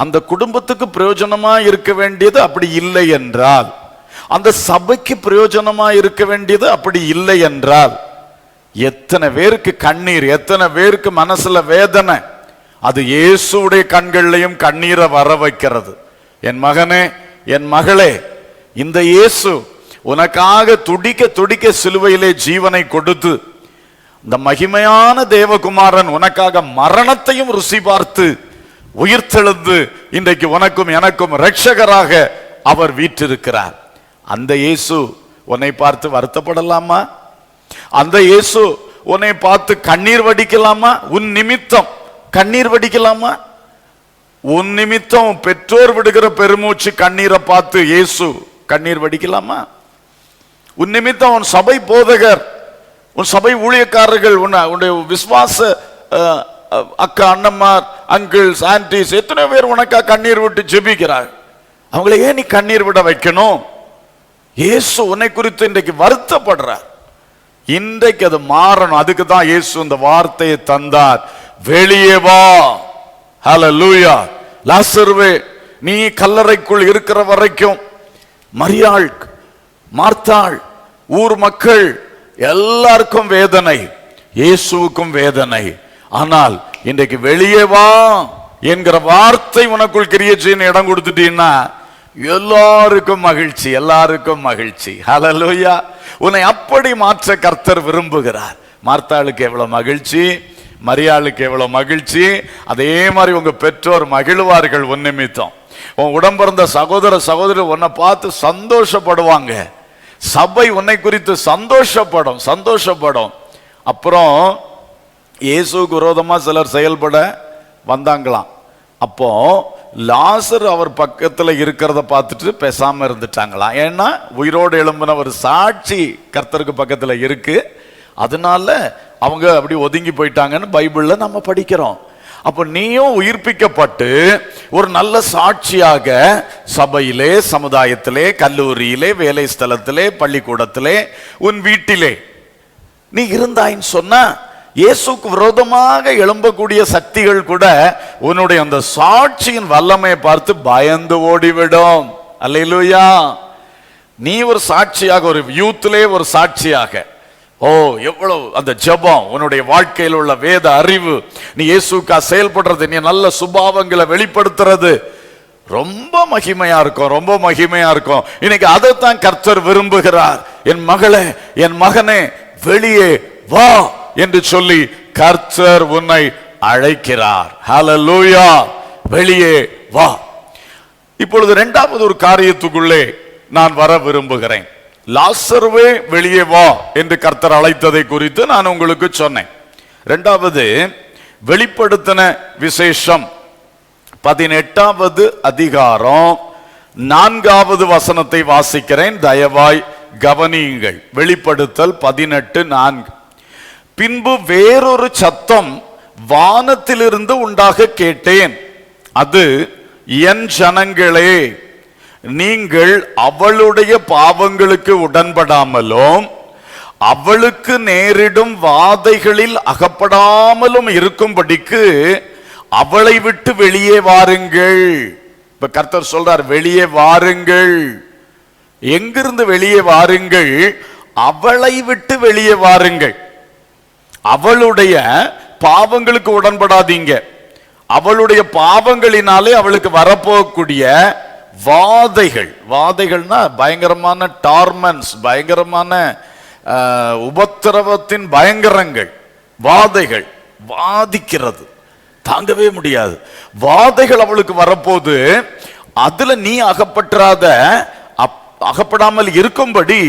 அந்த குடும்பத்துக்கு பிரயோஜனமா இருக்க வேண்டியது அப்படி இல்லை என்றால், அந்த சபைக்கு பிரயோஜனமா இருக்க வேண்டியது அப்படி இல்லை என்றால், எத்தனை பேருக்கு கண்ணீர், எத்தனை பேருக்கு மனசுல வேதனை. அது இயேசுடைய கண்கள்லையும் கண்ணீரை வர வைக்கிறது. என் மகனே, என் மகளே, இந்த இயேசு உனக்காக துடிக்க துடிக்க சிலுவையிலே ஜீவனை கொடுத்து, இந்த மகிமையான தேவகுமாரன் உனக்காக மரணத்தையும் ருசி பார்த்து உயிர்த்தெழுந்து இன்றைக்கு உனக்கும் எனக்கும் இரட்சகராக அவர் வீற்றிருக்கிறார். அந்த இயேசு உன்னை பார்த்து வருத்தப்படலாமா? அந்த இயேசு உன்னை பார்த்து கண்ணீர் வடிக்கலாமா? உன் நிமித்தம் கண்ணீர் வடிக்கலாமா? உன் நிமித்தம் பெற்றோர் விடுகிற பெருமூச்சு கண்ணீரை பார்த்து இயேசு கண்ணீர் வடிக்கலாமா? உன் நிமித்தம் உன் சபை போதகர், உன் சபை ஊழியக்காரர்கள், உன்னுடைய விசுவாச அக்கா, அண்ணம்மார், அங்கிள்ஸ், ஆன்டிஸ், எத்தனை பேர் உனக்கா கண்ணீர் விட்டு ஜெபிக்கிறார். அவங்களை ஏன் நீ கண்ணீர் விட வைக்கணும்? இயேசு உன்னை குறித்து இன்றைக்கு வருத்தப்படுறார். இன்றைக்கு அது மாறணும். அதுக்கு தான் இயேசு இந்த வார்த்தையை தந்தார், வெளியே வா. ஹல்லேலூயா. லாசருவே, நீ கல்லறைக்குள் இருக்கிற வரைக்கும் மரியாள், மார்த்தாள், ஊர் மக்கள் எல்லாருக்கும் வேதனை, இயேசுவுக்கும் வேதனை. ஆனால் இன்றைக்கு வெளியே வா என்கிற வார்த்தை உனக்குள் கிரியேஷன் இடம் கொடுத்துட்டீங்கன்னா எல்லாருக்கும் மகிழ்ச்சி, எல்லாருக்கும் மகிழ்ச்சி. ஹல்லேலூயா. உன்னை அப்படி மாற்ற கர்த்தர் விரும்புகிறார். மார்த்தாளுக்கு எவ்வளவு மகிழ்ச்சி, மரியாளுக்கு எவ்வளவு மகிழ்ச்சி, அதே மாதிரி உங்க பெற்றோர் மகிழ்வார்கள் உன் நிமித்தம். உன் உடம்பிறந்த சகோதர சகோதரி உன்னை பார்த்து சந்தோஷப்படுவாங்க. சபை உன்னை குறித்து சந்தோஷப்படும். அப்புறம் இயேசுக்கு விரோதமா சிலர் செயல்பட வந்தாங்களாம். அப்போ லாசர் அவர் பக்கத்துல இருக்கிறத பார்த்துட்டு பேசாம இருந்துட்டாங்களாம். ஏன்னா உயிரோடு எழும்பின ஒரு சாட்சி கர்த்தருக்கு பக்கத்துல இருக்கு, அதனால அவங்க அப்படி ஒதுங்கி போயிட்டாங்கன்னு பைபிள்ல நம்ம படிக்கிறோம். அப்ப நீயும் உயிர்ப்பிக்கப்பட்டு ஒரு நல்ல சாட்சியாக சபையிலே, சமுதாயத்திலே, கல்லூரியிலே, வேலை ஸ்தலத்திலே, பள்ளிக்கூடத்திலே, உன் வீட்டிலே நீ இருந்தாயின்னு சொன்னா இயேசுக்கு விரோதமாக எழும்பக்கூடிய சக்திகள் கூட உன்னுடைய அந்த சாட்சியின் வல்லமையை பார்த்து பயந்து ஓடிவிடும். அல்லேலூயா. நீ ஒரு சாட்சியாக, ஒரு யூத்லே ஒரு சாட்சியாக, ஓ எவ்வளவு அந்த ஜெபம், உன்னுடைய வாழ்க்கையில் உள்ள வேத அறிவு, நீ இயேசுக்கா செயல்படுறது, நீ நல்ல சுபாவங்களை வெளிப்படுத்துறது ரொம்ப மகிமையா இருக்கும், ரொம்ப மகிமையா இருக்கும். இன்னைக்கு அதைத்தான் கர்த்தர் விரும்புகிறார். என் மகளே, என் மகனே, வெளியே வா என்று சொல்லி கர்த்தர் உன்னை அழைக்கிறார். ஹல்லேலூயா. வெளியே வா. இப்பொழுது இரண்டாவது ஒரு காரியத்துக்குள்ளே நான் வர விரும்புகிறேன். லாசருவே வெளியே வா என்று கர்த்தர் அழைத்ததை குறித்து நான் உங்களுக்கு சொன்னேன். இரண்டாவது வெளிப்படுத்தின விசேஷம் 18வது அதிகாரம் 4வது வசனத்தை வாசிக்கிறேன், தயவாய் கவனியுங்கள். வெளிப்படுத்தல் 18:4. பின்பு வேறொரு சத்தம் வானத்திலிருந்து உண்டாக கேட்டேன். அது, என் ஜனங்களே, நீங்கள் அவளுடைய பாவங்களுக்கு உடன்படாமலும் அவளுக்கு நேரிடும் வாதைகளில் அகப்படாமலும் இருக்கும்படிக்கு அவளை விட்டு வெளியே வாருங்கள். இப்ப கர்த்தர் சொல்றார், வெளியே வாருங்கள். எங்கிருந்து வெளியே வாருங்கள்? அவளை விட்டு வெளியே வாருங்கள். அவளுடைய பாவங்களுக்கு உடன்படாதீங்க. அவளுடைய பாவங்களினாலே அவளுக்கு வரப்போகக்கூடிய வாதைகள், வாதைகள்னா பயங்கரமான டார்மென்ட்ஸ், பயங்கரமான உபத்திரவத்தின் பயங்கரங்கள், வாதைகள், வாதிக்கிறது, தாங்கவே முடியாது வாதைகள் அவளுக்கு வரப்போது. அதுல நீ அகப்படாமல் இருக்கும்படி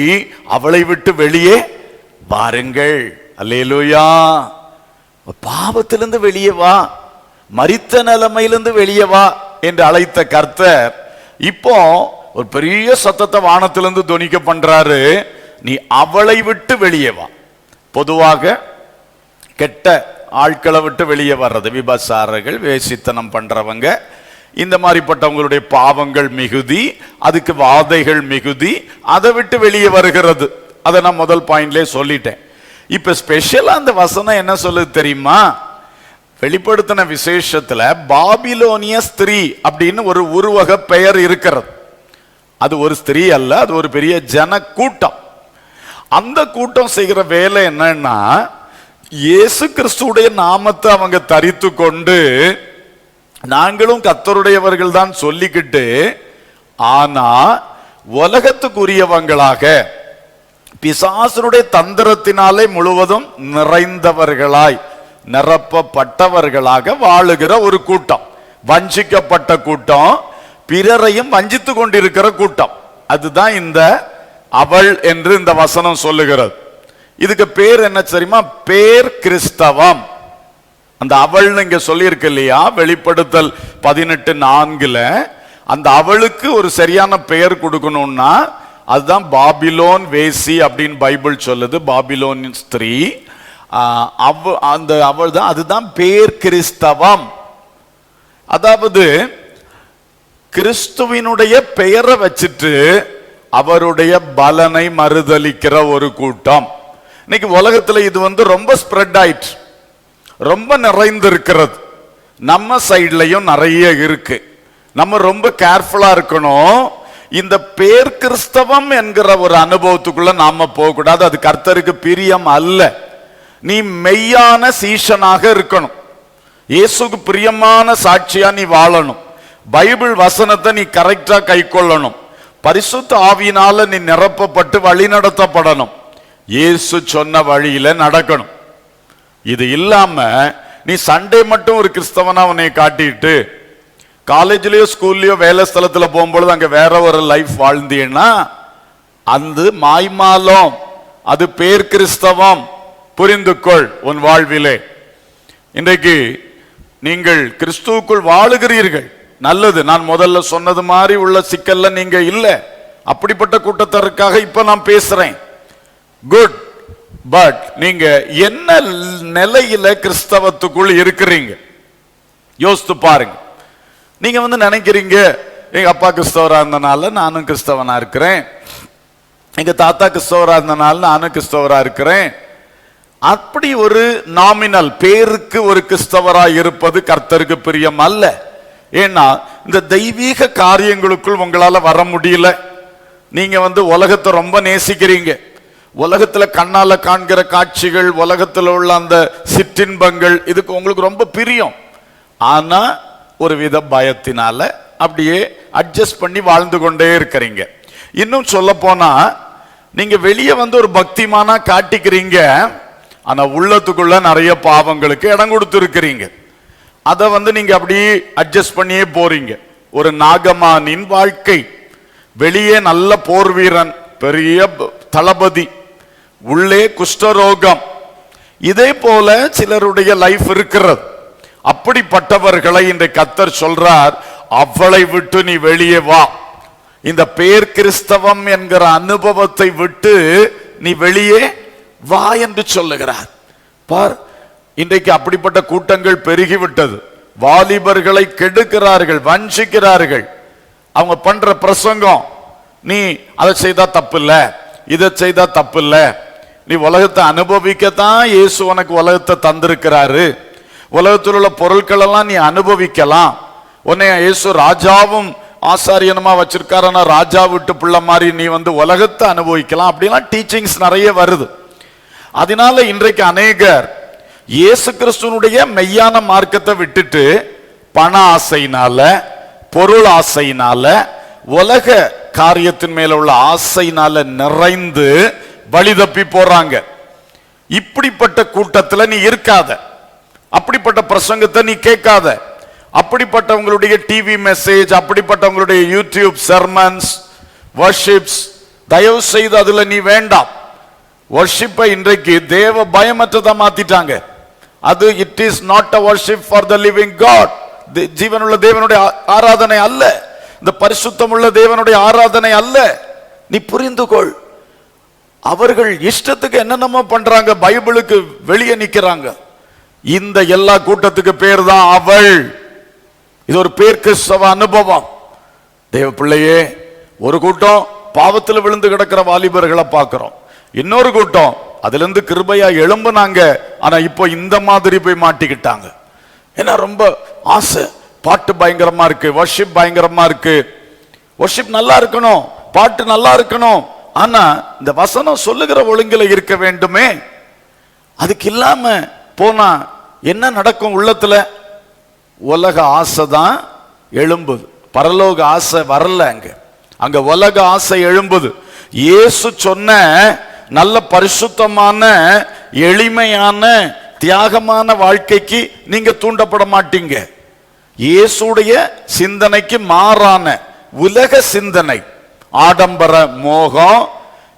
அவளை விட்டு வெளியே வாருங்கள். அல்லேலூயா. பாவத்திலிருந்து வெளியே வா, மரித்த நிலைமையிலிருந்து வெளியே வா என்று அழைத்த கர்த்தர் இப்போ ஒரு பெரிய சத்தத்தை வானத்திலிருந்து துணிக்க பண்றாரு, நீ அவளை விட்டு வெளியே வா. பொதுவாக கெட்ட ஆட்களை விட்டு வெளியே வர்றது, விபச்சாரர்கள், வேசித்தனம் பண்றவங்க, இந்த மாதிரிப்பட்டவங்களுடைய பாவங்கள் மிகுதி, அதுக்கு வாதைகள் மிகுதி, அதை விட்டு வெளியே வருகிறது. அதை நான் முதல் பாயிண்ட்லயே சொல்லிட்டேன். இப்ப ஸ்பெஷலா அந்த வசனம் என்ன சொல்லுது தெரியுமா? வெளிப்படுத்தின விசேஷத்துல பாபிலோனிய ஸ்திரீ அப்படின்னு ஒரு உருவக பெயர் இருக்கிறது. அது ஒரு ஸ்திரீ அல்ல, அது ஒரு பெரிய ஜன கூட்டம். அந்த கூட்டம் செய்கிற வேலை என்னன்னா, இயேசு கிறிஸ்துடைய நாமத்தை அவங்க தரித்து கொண்டு நாங்களும் கர்த்தருடையவர்கள் தான் சொல்லிக்கிட்டு, ஆனா உலகத்துக்குரியவங்களாக பிசாசனுடைய தந்திரத்தினாலே முழுவதும் நிறைந்தவர்களாய் நிரப்பப்பட்டவர்களாக வாழுகிற ஒரு கூட்டம், வஞ்சிக்கப்பட்ட கூட்டம், பிறரையும் வஞ்சித்து கொண்டிருக்கிற கூட்டம். அதுதான் இந்த அவள் என்று இந்த வசனம் சொல்லுகிறது. இதுக்கு பேர் என்ன தெரியுமா? பேர் கிறிஸ்தவம். அந்த அவள்னு இங்க சொல்லியிருக்கு இல்லையா, வெளிப்படுத்தல் 18:4 அந்த அவளுக்கு ஒரு சரியான பெயர் கொடுக்கணும்னா அதுதான் பாபிலோன் வேசி அப்படின்னு பைபிள் சொல்லுது. பாபிலோன் ஸ்திரீ, அந்த அவள் தான், அதுதான் பேர் கிறிஸ்தவம். அதாவது கிறிஸ்துவினுடைய பெயரை வச்சுட்டு அவருடைய பலனை மறுதலிக்கிற ஒரு கூட்டம். இன்னைக்கு உலகத்துல இது ரொம்ப ஸ்ப்ரெட் ஆயிற்று, ரொம்ப நிறைந்து இருக்கிறது. நம்ம சைட்லயும் நிறைய இருக்கு. நம்ம ரொம்ப கேர்ஃபுல்லா இருக்கணும். இந்த பேர் கிறிஸ்தவம் என்கிற ஒரு அனுபவத்துக்குள்ள நாம போக கூடாது. அது கர்த்தருக்கு பிரியம் அல்ல. நீ மெய்யான சீஷனாக இருக்கணும். இயேசுக்கு பிரியமான சாட்சியா நீ வாழணும். பைபிள் வசனத்தை நீ கரெக்டா கை கொள்ளணும். பரிசுத்த ஆவியினால நீ நிரப்பப்பட்டு வழி நடத்தப்படணும். இயேசு சொன்ன வழியில நடக்கணும். இது இல்லாம நீ சண்டே மட்டும் ஒரு கிறிஸ்தவனா உன்னை காட்டிட்டு காலேஜ்லயோ ஸ்கூல்லயோ வேலை ஸ்தலத்துல போகும்பொழுது அங்க வேற ஒரு லைஃப் வாழ்ந்தீன்னா அந்த மாய்மாலம், அது பேர் கிறிஸ்தவம். புரிந்து கொள் உன் வாழ்விலே. இன்றைக்கு நீங்கள் கிறிஸ்துவுக்குள் வாழுகிறீர்கள், நல்லது. நான் முதல்ல சொன்னது மாதிரி உள்ள சிக்கல்ல நீங்க இல்ல. அப்படிப்பட்ட கூட்டத்தாருக்காக இப்ப நான் பேசுறேன். குட். பட் நீங்க என்ன நிலையில கிறிஸ்தவத்துக்குள் இருக்கிறீங்க யோசித்து பாருங்க. நீங்க நினைக்கிறீங்க, எங்க அப்பா கிறிஸ்தவரா இருந்தனால நானும் கிறிஸ்தவனா இருக்கிறேன், எங்க தாத்தா கிறிஸ்தவரா இருந்தனால நானும் கிறிஸ்தவரா இருக்கிறேன். அப்படி ஒரு நாமினல் பேருக்கு ஒரு கிறிஸ்தவரா இருப்பது கர்த்தருக்கு பிரியம் அல்ல. ஏன்னா இந்த தெய்வீக காரியங்களுக்குள் உங்களால வர முடியல. நீங்க உலகத்தை ரொம்ப நேசிக்கிறீங்க. உலகத்துல கண்ணால காண்கிற காட்சிகள், உலகத்துல உள்ள அந்த சிற்றின்பங்கள், இதுக்கு உங்களுக்கு ரொம்ப பிரியம். ஆனா ஒரு வித பயத்தினால அப்படியே அட்ஜஸ்ட் பண்ணி வாழ்ந்து கொண்டே இருக்கிறீங்க. இன்னும் சொல்ல போனா நீங்க வெளியே ஒரு பக்திமானா காட்டிக்கிறீங்க, ஆனா உள்ளத்துக்குள்ள நிறைய பாவங்களுக்கு இடம் கொடுத்து இருக்கிறீங்க. அதை நீங்க அப்படியே அட்ஜஸ்ட் பண்ணியே போறீங்க. ஒரு நாகமானின் வாழ்க்கை. வெளியே நல்ல போர் வீரன், பெரிய தளபதி, உள்ளே குஷ்டரோகம். இதே போல சிலருடைய லைஃப் இருக்கிறது. அப்படிப்பட்டவர்களை இன்றைக்கு கர்த்தர் சொல்றார், அவளை விட்டு நீ வெளியே வா. இந்த பேர் கிறிஸ்தவம் என்கிற அனுபவத்தை விட்டு நீ வெளியே வா என்று சொல்லுகிறார். பார், இன்றைக்கு அப்படிப்பட்ட கூட்டங்கள் பெருகிவிட்டது. வாலிபர்களை கெடுக்கிறார்கள், வஞ்சிக்கிறார்கள். அவங்க பண்ற பிரசங்கம், நீ அதை செய்தா தப்பு இல்ல, இதை செய்தா தப்பு இல்ல, நீ உலகத்தை அனுபவிக்கத்தான் இயேசு உனக்கு உலகத்தை தந்திருக்கிறாரு, உலகத்தில் உள்ள பொருட்கள் எல்லாம் நீ அனுபவிக்கலாம், உன்னை இயேசு ராஜாவும் ஆசாரியனுமா வச்சிருக்காருன்னா ராஜா விட்டு பிள்ளை மாதிரி நீ உலகத்தை அனுபவிக்கலாம். அப்படிலாம் டீச்சிங்ஸ் நிறைய வருது. அதனால இன்றைக்கு அநேகர் இயேசு கிறிஸ்துவனுடைய மெய்யான மார்க்கத்தை விட்டுட்டு பண ஆசையினால, பொருள் ஆசையினால, உலக காரியத்தின் மேல உள்ள ஆசையினால நிறைந்து வழி தப்பி போறாங்க. இப்படிப்பட்ட கூட்டத்தில் நீ இருக்காத, அப்படிப்பட்ட பிரசங்கத்தை நீ கேட்காத, அப்படிப்பட்டவங்களுடைய டிவி மெசேஜ், அப்படிப்பட்டவங்களுடைய யூடியூப் சர்மன்ஸ், வர்ஷிப்ஸ் தயவு செய்து அதுல நீ வேண்டாம். வர்ஷிப்பை இன்றைக்கு தேவ பயமற்றதா மாத்திட்டாங்க. அது it is not a worship for the living God. ஜீவனுள்ள தேவனுடைய ஆராதனை அல்ல, இந்த பரிசுத்தம் உள்ள தேவனுடைய ஆராதனை அல்ல. நீ புரிந்து கொள். அவர்கள் இஷ்டத்துக்கு என்னென்னமோ பண்றாங்க, பைபிளுக்கு வெளியே நிக்கிறாங்க. இந்த எல்லா கூட்டத்துக்கு பேர் தான் அவள். இது ஒரு பேர் கிறிஸ்தவ அனுபவம். தேவ பிள்ளையே, ஒரு கூட்டம் பாவத்தில் விழுந்து கிடக்கிற வாலிபர்களை பார்க்கிறோம், இன்னொரு கூட்டம் அதுல இருந்து கிருபையா எழும்புனாங்க. ஆனா இப்போ இந்த மாதிரி போய் மாட்டிக்கிட்டாங்க. ஏன்னா ரொம்ப ஆசை, பாட்டு பயங்கரமா இருக்கு, வர்ஷிப் பயங்கரமா இருக்கு, வர்ஷிப் நல்லா இருக்கணும், பாட்டு நல்லா இருக்கணும், ஆனா இந்த வசனம் சொல்லுகிற ஒழுங்குல இருக்க வேண்டுமே. அதுக்கு இல்லாம போனா என்ன நடக்கும்? உள்ளத்துல உலக ஆசை தான் எழும்புது, பரலோக ஆசை வரல. அங்க உலக ஆசை எழும்புது. இயேசு சொன்ன நல்ல பரிசுத்தமான எளிமையான தியாகமான வாழ்க்கைக்கு நீங்க தூண்டப்பட மாட்டீங்க. இயேசுடைய சிந்தனைக்கு மாறான உலக சிந்தனை, ஆடம்பர மோகம்,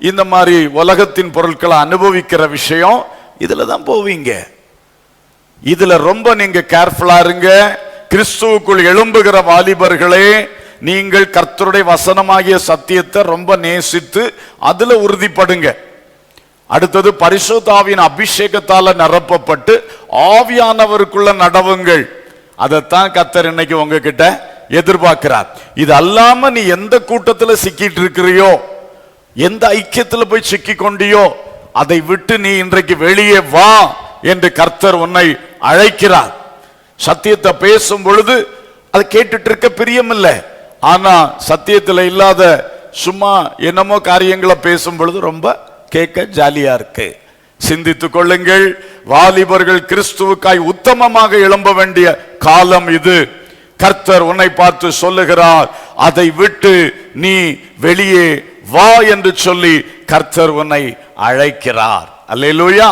இந்த மாதிரி உலகத்தின் பொருட்களை அனுபவிக்கிற விஷயம், இதுல தான் போவீங்க. இதுல ரொம்ப நீங்க கேர்ஃபுல்லா இருங்க. கிறிஸ்துவுக்குள் எழும்புகிற வாலிபர்களே, நீங்கள் கர்த்தருடைய வசனமாகிய சத்தியத்தை ரொம்ப நேசித்து அதுல உறுதிப்படுங்க. அடுத்தது பரிசுத்த ஆவியின் அபிஷேகத்தால நிரப்பப்பட்டு ஆவியானவருக்குள்ள நடவுங்கள். அதைத்தான் கர்த்தர் இன்னைக்கு உங்ககிட்ட எதிர்பார்க்கிறார். இது அல்லாம நீ எந்த கூட்டத்துல சிக்கிட்டு இருக்கிறியோ, எந்த ஐக்கியத்துல போய் சிக்கி கொண்டியோ, அதை விட்டு நீ இன்றைக்கு வெளியே வா என்று கர்த்தர் உன்னை அழைக்கிறார். சத்தியத்தை பேசும் பொழுது அதை கேட்டுட்டு இருக்க பிரியமில்லை, ஆனா சத்தியத்துல இல்லாத சும்மா என்னமோ காரியங்களை பேசும் பொழுது ரொம்ப கேட்க ஜாலியா இருக்கு. சிந்தித்துக் கொள்ளுங்கள். வாலிபர்கள் கிறிஸ்துவுக்காய் உத்தமமாக எழும்ப வேண்டிய காலம் இது. கர்த்தர் உன்னை பார்த்து சொல்லுகிறார், அதை விட்டு நீ வெளியே வா என்று சொல்லி கர்த்தர் உன்னை அழைக்கிறார். அல்லேலூயா.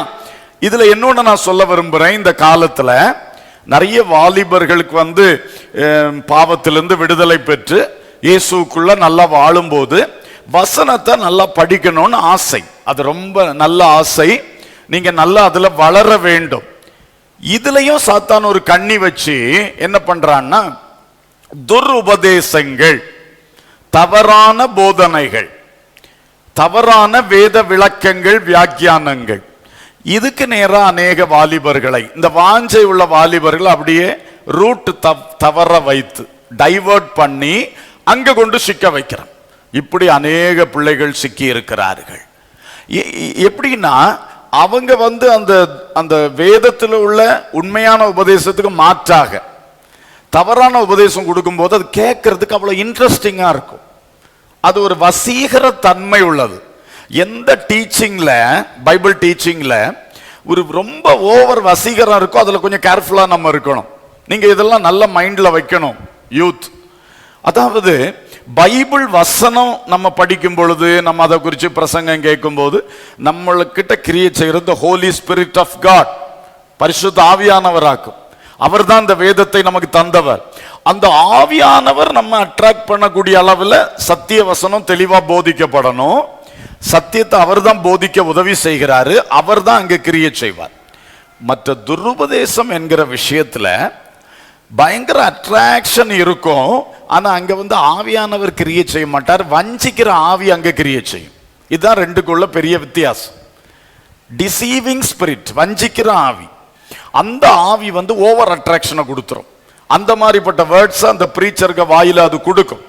இதுல இன்னொன்னு நான் சொல்ல விரும்புறேன். இந்த காலத்துல நிறைய வாலிபர்களுக்கு பாவத்திலிருந்து விடுதலை பெற்று இயேசுக்குள்ள நல்லா வாழும்போது வசனத்தை நல்லா படிக்கணும்னு ஆசை. அது ரொம்ப நல்ல ஆசை. நீங்க நல்லா அதுல வளர வேண்டும். இதுலயும் சாத்தான் ஒரு கண்ணி வச்சு என்ன பண்றான்னா, துருபதேசங்கள், தவறான போதனைகள், தவறான வேத விளக்கங்கள், வியாக்கியானங்கள், இதுக்கு நேரா அநேக வாலிபர்களை, இந்த வாஞ்சை உள்ள வாலிபர்கள் அப்படியே ரூட் தவற வைத்து டைவர்ட் பண்ணி அங்க கொண்டு சிக்க வைக்கிறான். இப்படி அநேக பிள்ளைகள் சிக்கி இருக்கிறார்கள். எப்படின்னா, அவங்க அந்த அந்த வேதத்தில் உள்ள உண்மையான உபதேசத்துக்கு மாற்றாக தவறான உபதேசம் கொடுக்கும்போது அது கேட்கறதுக்கு அவ்வளவு இன்ட்ரெஸ்டிங்கா இருக்கும். அது ஒரு வசீகர தன்மை உள்ளது. எந்த டீச்சிங்ல, பைபிள் டீச்சிங்ல ஒரு ரொம்ப ஓவர் வசீகரம் இருக்கோ அதுல கொஞ்சம் கேர்ஃபுல்லா நம்ம இருக்கணும். நீங்க இதெல்லாம் நல்ல மைண்ட்ல வைக்கணும் யூத். அதாவது பைபிள் வசனம் நம்ம படிக்கும் பொழுது, நம்ம அதை குறித்து பிரசங்கம் கேட்கும் போது நம்மளுக்கிட்ட கிரியேட் செய்கிறது ஹோலி ஸ்பிரிட் ஆஃப் காட், பரிசுத்த ஆவியானவராக்கும். அவர் தான் இந்த வேதத்தை நமக்கு தந்தவர். அந்த ஆவியானவர் நம்ம அட்ராக்ட் பண்ணக்கூடிய அளவில் சத்திய வசனம் தெளிவா போதிக்கப்படணும். சத்தியத்தை அவர் தான் போதிக்க உதவி செய்கிறாரு, அவர் தான் அங்க கிரியேட் செய்வார். மற்ற துருபதேசம் என்கிற விஷயத்துல பயங்கர அட்ராக்ஷன் இருக்கும், ஆனா அங்க ஆவியானவர் கிரியேட் செய்ய மாட்டார், வஞ்சிக்கிற ஆவி அங்க கிரியேட் செய்யும். இதுதான் ரெண்டுக்குள்ள பெரிய வித்தியாசம். டிசீவிங் ஸ்பிரிட், வஞ்சிக்கிற ஆவி, அந்த ஆவி ஓவர் அட்ராக்ஷனை கொடுத்துரும். அந்த மாதிரிப்பட்ட வேர்ட்ஸ் அந்த பிரீச்சருக்கு வாயில அது கொடுக்கும்.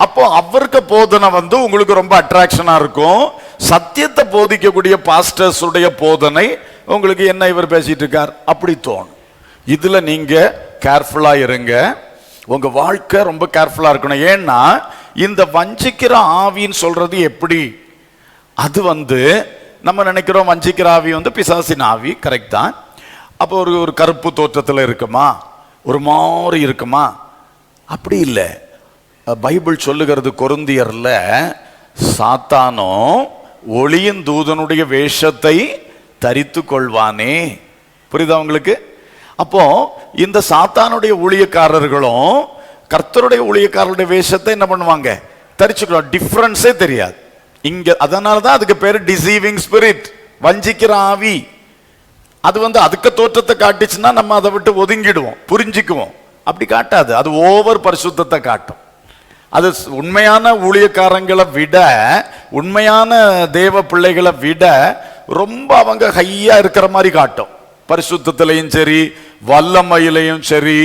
அப்போ அவருக்கு போதனை உங்களுக்கு ரொம்ப அட்ராக்ஷனா இருக்கும். சத்தியத்தை போதிக்கக்கூடிய பாஸ்டர்ஸ் உடைய போதனை உங்களுக்கு என்ன இவர் பேசிட்டு இருக்கார் அப்படி தோணும். இதுல நீங்க கேர்ஃபுல்லா இருங்க. உங்க வாழ்க்கை ரொம்ப கேர்ஃபுல்லா இருக்கணும். ஏன்னா இந்த வஞ்சிக்கிற ஆவின்னு சொல்றது எப்படி, அது நம்ம நினைக்கிறோம் வஞ்சிக்கிற ஆவி பிசாசின் ஆவி, கரெக்ட் தான். அப்போ ஒரு கருப்பு தோற்றத்தில் இருக்குமா, ஒரு மாதிரி இருக்குமா? அப்படி இல்லை. பைபிள் சொல்லுகிறது கொரிந்தியர்ல, சாத்தானோ ஒளியின் தூதனுடைய வேஷத்தை தரித்து கொள்வானே. புரியுதா உங்களுக்கு? அப்போ இந்த சாத்தானுடைய ஊழியக்காரர்களும் கர்த்தருடைய ஊழியக்காரருடைய வேஷத்தை என்ன பண்ணுவாங்க, தரிச்சுக்கலாம். டிஃபரன்ஸே தெரியாது இங்க. அதனாலதான் அதுக்கு பேரு டிசீவிங் ஸ்பிரிட், வஞ்சிக்கிற ஆவி. அது அதுக்கு தோற்றத்தை காட்டுச்சுன்னா நம்ம அதை விட்டு ஒதுங்கிடுவோம், புரிஞ்சுக்குவோம். அப்படி காட்டாது, அது ஓவர் பரிசுத்தத்தை காட்டும். அது உண்மையான ஊழியக்காரங்களை விட, உண்மையான தேவ பிள்ளைகளை விட ரொம்ப அவங்க ஹையா இருக்கிற மாதிரி காட்டும். பரிசுத்தத்திலையும் சரி, வல்லமையிலையும் சரி,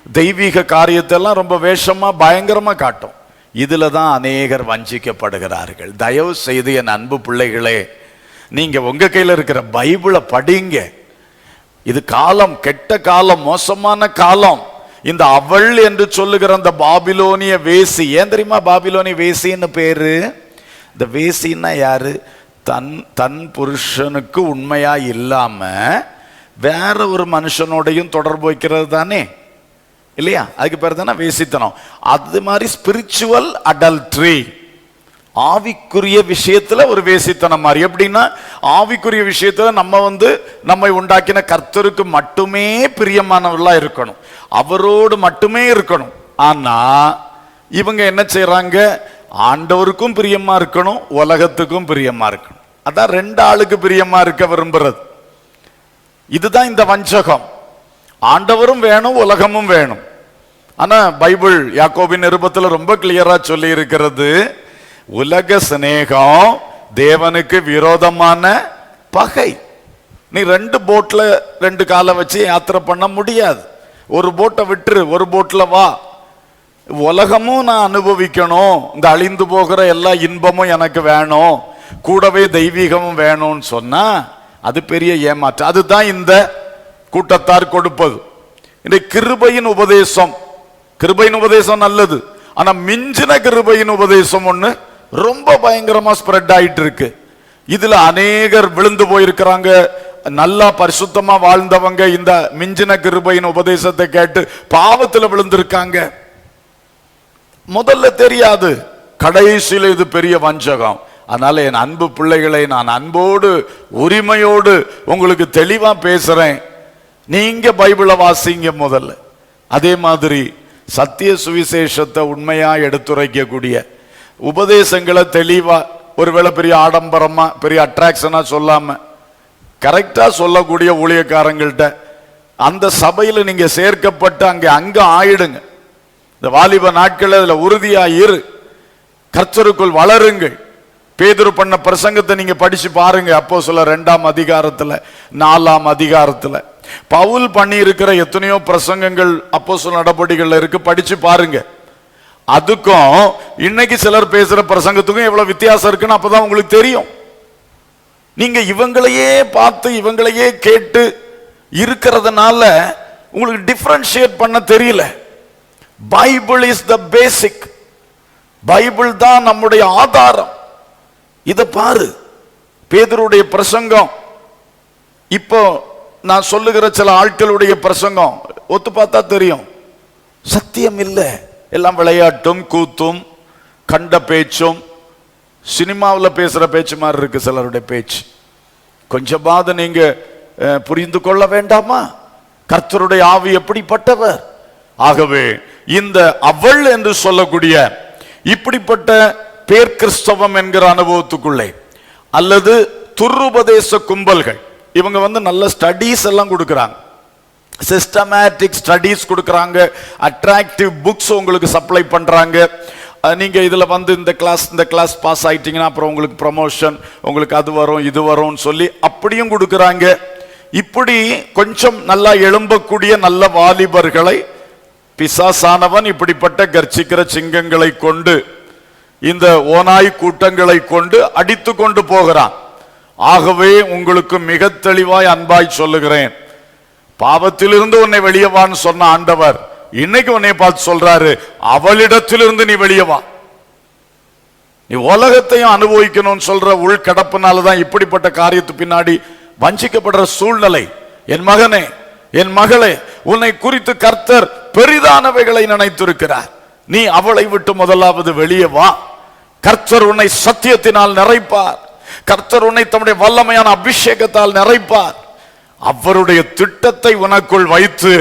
தெய்வீக காரியத்தெல்லாம் ரொம்ப வேஷமா பயங்கரமா காட்டும். இதுல தான் அநேகர் வஞ்சிக்கப்படுகிறார்கள். தயவு செய்து என் அன்பு பிள்ளைகளே, நீங்க உங்க கையில இருக்கிற பைபிளை படிங்க. இது காலம், கெட்ட காலம், மோசமான காலம். இந்த அவள் என்று சொல்லுகிற அந்த பாபிலோனிய வேசி, ஏன் தெரியுமா பாபிலோனிய வேசின்னு பேரு? இந்த வேசின்னா யாரு? தன் புருஷனுக்கு உண்மையா இல்லாம வேற ஒரு மனுஷனோடையும் தொடர்பு வைக்கிறது தானே, இல்லையா? அதுக்கு பேர் தானே வேசித்தனம். அது மாதிரி ஸ்பிரிச்சுவல் அடல்ட்ரி, ஆவிக்குரிய விஷயத்துல ஒரு வேசித்தனம் மாதிரி. எப்படின்னா, ஆவிக்குரிய விஷயத்துல நம்மை உண்டாக்கின கர்த்தருக்கு மட்டுமே பிரியமானவர்களா இருக்கணும், அவரோடு மட்டுமே இருக்கணும். ஆனா இவங்க என்ன செய்யறாங்க? ஆண்டவருக்கும் பிரியமா இருக்கணும், உலகத்துக்கும் பிரியமா இருக்கணும். அதான் ரெண்டு ஆளுக்கு பிரியமா இருக்க விரும்புறது. இதுதான் இந்த வஞ்சகம். ஆண்டவரும் வேணும், உலகமும் வேணும். ஆனா பைபிள் யாக்கோபின் நிருபத்துல ரொம்ப கிளியரா சொல்லி இருக்கிறது, உலக சிநேகம் தேவனுக்கு விரோதமான பகை. நீ ரெண்டு போட்ல ரெண்டு காலை வச்சு யாத்திரை பண்ண முடியாது. ஒரு போட்டை விட்டுரு, ஒரு போட்ல வா. உலகமும் நான் அனுபவிக்கணும், இந்த அழிந்து போகிற எல்லா இன்பமும் எனக்கு வேணும், கூடவே தெய்வீகமும் வேணும்னு சொன்னா அது பெரிய ஏமாற்றம். அதுதான் இந்த கூட்டத்தார் கொடுப்பது. இந்த கிருபையின் உபதேசம், கிருபையின் உபதேசம் நல்லது. ஆனா மிஞ்சின கிருபையின் உபதேசம் ஒண்ணு ரொம்ப பயங்கரமா ஸ்ப்ரெட் ஆயிட்டு இருக்கு. இதுல அநேகர் விழுந்து போயிருக்கிறாங்க. நல்லா பரிசுத்தமா வாழ்ந்தவங்க இந்த மிஞ்சின கிருபையின் உபதேசத்தை கேட்டு பாவத்துல விழுந்திருக்காங்க. முதல்ல தெரியாது, கடைசியில் இது பெரிய வஞ்சகம். அதனால என் அன்பு பிள்ளைகளை நான் அன்போடு உரிமையோடு உங்களுக்கு தெளிவா பேசுறேன். நீங்க பைபிளை வாசிங்க முதல்ல. அதே மாதிரி சத்திய சுவிசேஷத்தை உண்மையா எடுத்துரைக்கக்கூடிய உபதேசங்களை தெளிவா, ஒருவேளை பெரிய ஆடம்பரமா பெரிய அட்ராக்ஷனா சொல்லாம கரெக்டா சொல்லக்கூடிய ஊழியக்காரங்கள்ட்ட அந்த சபையில நீங்க சேர்க்கப்பட்டு அங்க ஆயிடுங்க. இந்த வாலிப நாட்கள் அதுல உறுதியா இரு, கர்த்தருக்குள் வளருங்கள். பேதுரு பண்ண பிரசங்கத்தை நீங்க படிச்சு பாருங்க. அப்போஸ்தலர் 2ஆம் அதிகாரத்துல 4ஆம் அதிகாரத்துல பவுல் பண்ணி இருக்கிற எத்தனையோ பிரசங்கங்கள் அப்போஸ்தலர் நடபடிகள்ல இருக்கு, படிச்சு பாருங்க. அதுக்கும் இன்னைக்கு சிலர் பேசுற பிரசங்கத்துக்கும் எவ்வளவு வித்தியாசம் இருக்குன்னு அப்பதான் உங்களுக்கு தெரியும். நீங்க இவங்களையே பார்த்து இவங்களையே கேட்டு இருக்கிறதுனால உங்களுக்கு டிஃபரன்ஷியேட் பண்ண தெரியல. Bible is the basic. Bible தான் நம்முடைய ஆதாரம். இத பாரு, பேதுருடைய பிரசங்கம், இப்போ நான் சொல்லுகிற சில ஆட்களுடைய பிரசங்கம் ஒத்து பார்த்தா தெரியும், சத்தியம் இல்லை. எல்லாம் விளையாட்டும் கூத்தும் கண்ட பேச்சும் சினிமாவில் பேசுற பேச்சு மாதிரி இருக்கு சிலருடைய பேச்சு. கொஞ்சமாவது நீங்க புரிந்து கொள்ள வேண்டாமா? கர்த்தருடைய ஆவி எப்படிப்பட்டவர்? ஆகவே இந்த அவள் என்று சொல்லக்கூடிய இப்படிப்பட்ட பேர் கிறிஸ்தவம் என்கிற அனுபவத்துக்குள்ளே அல்லது துருபதேச கும்பல்கள், இவங்க நல்ல ஸ்டடீஸ் எல்லாம் கொடுக்குறாங்க, சிஸ்டமேட்டிக் ஸ்டடீஸ் கொடுக்குறாங்க, அட்ராக்டிவ் புக்ஸ் உங்களுக்கு சப்ளை பண்றாங்க. நீங்க இதுல இந்த கிளாஸ் பாஸ் ஆயிட்டீங்கன்னா அப்புறம் உங்களுக்கு ப்ரமோஷன், உங்களுக்கு அது வரும் இது வரும்னு சொல்லி அப்படியும் கொடுக்குறாங்க. இப்படி கொஞ்சம் நல்லா எழும்பக்கூடிய நல்ல வாலிபர்களை பிசாசானவன் இப்படிப்பட்ட கர்ச்சிக்கிற சிங்கங்களை கொண்டு, இந்த ஓநாய் கூட்டங்களை கொண்டு அடித்து கொண்டு போகிறான். ஆகவே உங்களுக்கு மிக தெளிவாய் அன்பாய் சொல்லுகிறேன், பாவத்திலிருந்து உன்னை வெளியவான்னு சொன்ன ஆண்டவர் இன்னைக்கு உன்னை பார்த்து சொல்றாரு, அவளிடத்திலிருந்து நீ வெளியவா. நீ உலகத்தையும் அனுபவிக்கணும்னு சொல்ற உள்கடப்பினால்தான் இப்படிப்பட்ட காரியத்து பின்னாடி வஞ்சிக்கப்படுற சூழ்நிலை. என் மகனே, என் மகளே, உன்னை குறித்து கர்த்தர் பெரிதானவைகளை நினைத்திருக்கிறார். நீ அவளை விட்டு முதலாவது வெளியே வா. கர்த்தர் உன்னை சத்தியத்தினால் நிறைப்பார். கர்த்தர் உன்னை தம்முடைய வல்லமையான அபிஷேகத்தால் நிறைப்பார். அவருடைய திட்டத்தை உனக்குள் வைத்து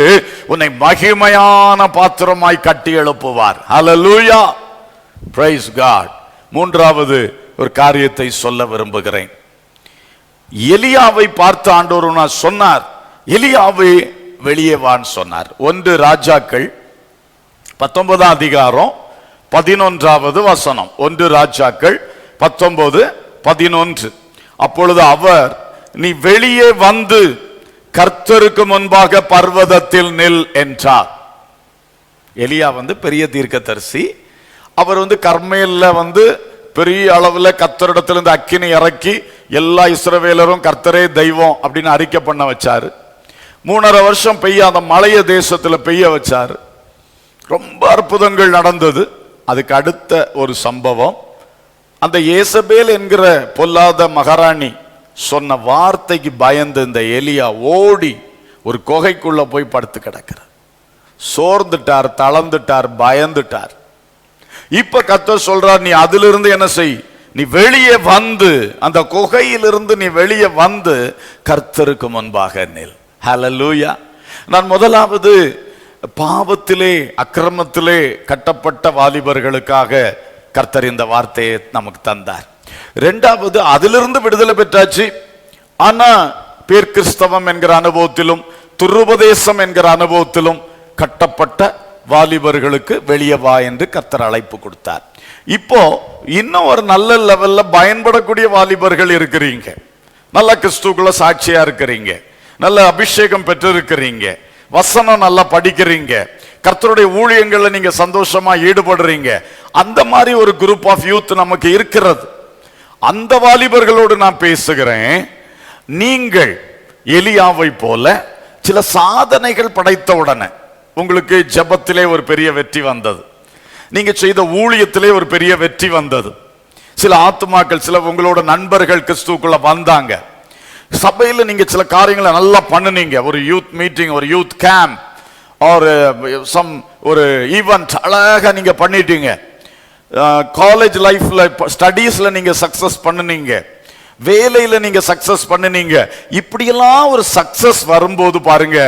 உன்னை மகிமையான பாத்திரமாய் கட்டி எழுப்புவார். ஹல்லேலூயா, பிரைஸ் காட். மூன்றாவது ஒரு காரியத்தை சொல்ல விரும்புகிறேன். எலியாவை பார்த்து ஆண்டவர் சொன்னார், எலியாவை வெளியே வான்னு சொன்னார். 1 ராஜாக்கள் 19ஆம் அதிகாரம் 11வது வசனம். 1 ராஜாக்கள் 19:11. அப்பொழுது அவர், நீ வெளியே வந்து கர்த்தருக்கு முன்பாக பர்வதத்தில் நில் என்றார். எலியா பெரிய தீர்க்கதரிசி. அவர் கர்மேல்ல பெரிய அளவுல கர்த்தரிடத்திலிருந்து அக்கினி இறக்கி எல்லா இஸ்ரவேலரும் கர்த்தரே தெய்வம் அப்படின்னு அறிக்கை பண்ண வச்சாரு. 3.5 வருஷம் பெய்யாத மலைய தேசத்துல பெய்ய வச்சாரு. ரொம்ப அற்புதங்கள் நடந்தது. அதுக்கு அடுத்த ஒரு சம்பவம், அந்த ஏசபேல் என்கிற பொல்லாத மகாராணி சொன்ன வார்த்தைக்கு பயந்து இந்த எலியா ஓடி ஒரு குகைக்குள்ள போய் படுத்து கிடக்கிறார். சோர்ந்துட்டார், தளர்ந்துட்டார், பயந்துட்டார். இப்ப கர்த்தர் சொல்றார், நீ அதிலிருந்து என்ன செய், நீ வெளியே வந்து, அந்த குகையிலிருந்து நீ வெளியே வந்து கர்த்தருக்கு முன்பாக நில். ஹல்லேலூயா. நான் முதலாவது பாவத்திலே அக்கிரமத்திலே கட்டப்பட்ட வாலிபர்களுக்காக கர்த்தர் இந்த வார்த்தையை நமக்கு தந்தார். இரண்டாவது, அதிலிருந்து விடுதலை பெற்றாச்சு. ஆனா பேர் கிறிஸ்தவம் என்கிற அனுபவத்திலும் துருபதேசம் என்கிற அனுபவத்திலும் கட்டப்பட்ட வாலிபர்களுக்கு வெளியே வா என்று கர்த்தர் அழைப்பு கொடுத்தார். இப்போ இன்னும் ஒரு நல்ல லெவல்ல பயன்படக்கூடிய வாலிபர்கள் இருக்கிறீங்க. நல்ல கிறிஸ்துக்குள்ள சாட்சியா இருக்கிறீங்க, நல்ல அபிஷேகம் பெற்று இருக்கிறீங்க, வசனம் நல்லா படிக்கிறீங்க, கர்த்தருடைய ஊழியங்கள்ல நீங்க சந்தோஷமா ஈடுபடுறீங்க. அந்த மாதிரி ஒரு குரூப் ஆஃப் யூத் நமக்கு இருக்கிறது. அந்த வாலிபர்களோடு நான் பேசுகிறேன். நீங்கள் எலியாவை போல சில சாதனைகள் படைத்த உடனே உங்களுக்கு ஜெபத்திலே ஒரு பெரிய வெற்றி வந்தது, நீங்க செய்த ஊழியத்திலே ஒரு பெரிய வெற்றி வந்தது, சில ஆத்துமாக்கள், சில உங்களோட நண்பர்கள் கிறிஸ்துவுக்குள்ள வந்தாங்க, சபையில் நீங்க சில காரியங்களை நல்லா பண்ணுனீங்க, ஒரு யூத் மீட்டிங், ஒரு யூத் கேம்ப், ஒரு ஈவென்ட் அழகா நீங்க பண்ணிட்டீங்க, காலேஜ் லைஃப்ல ஸ்டடீஸ்ல நீங்க சக்சஸ் பண்ணுனீங்க, வேலையில நீங்க சக்சஸ் பண்ணுனீங்க. இப்படியெல்லாம் ஒரு சக்சஸ் வரும்போது பாருங்க,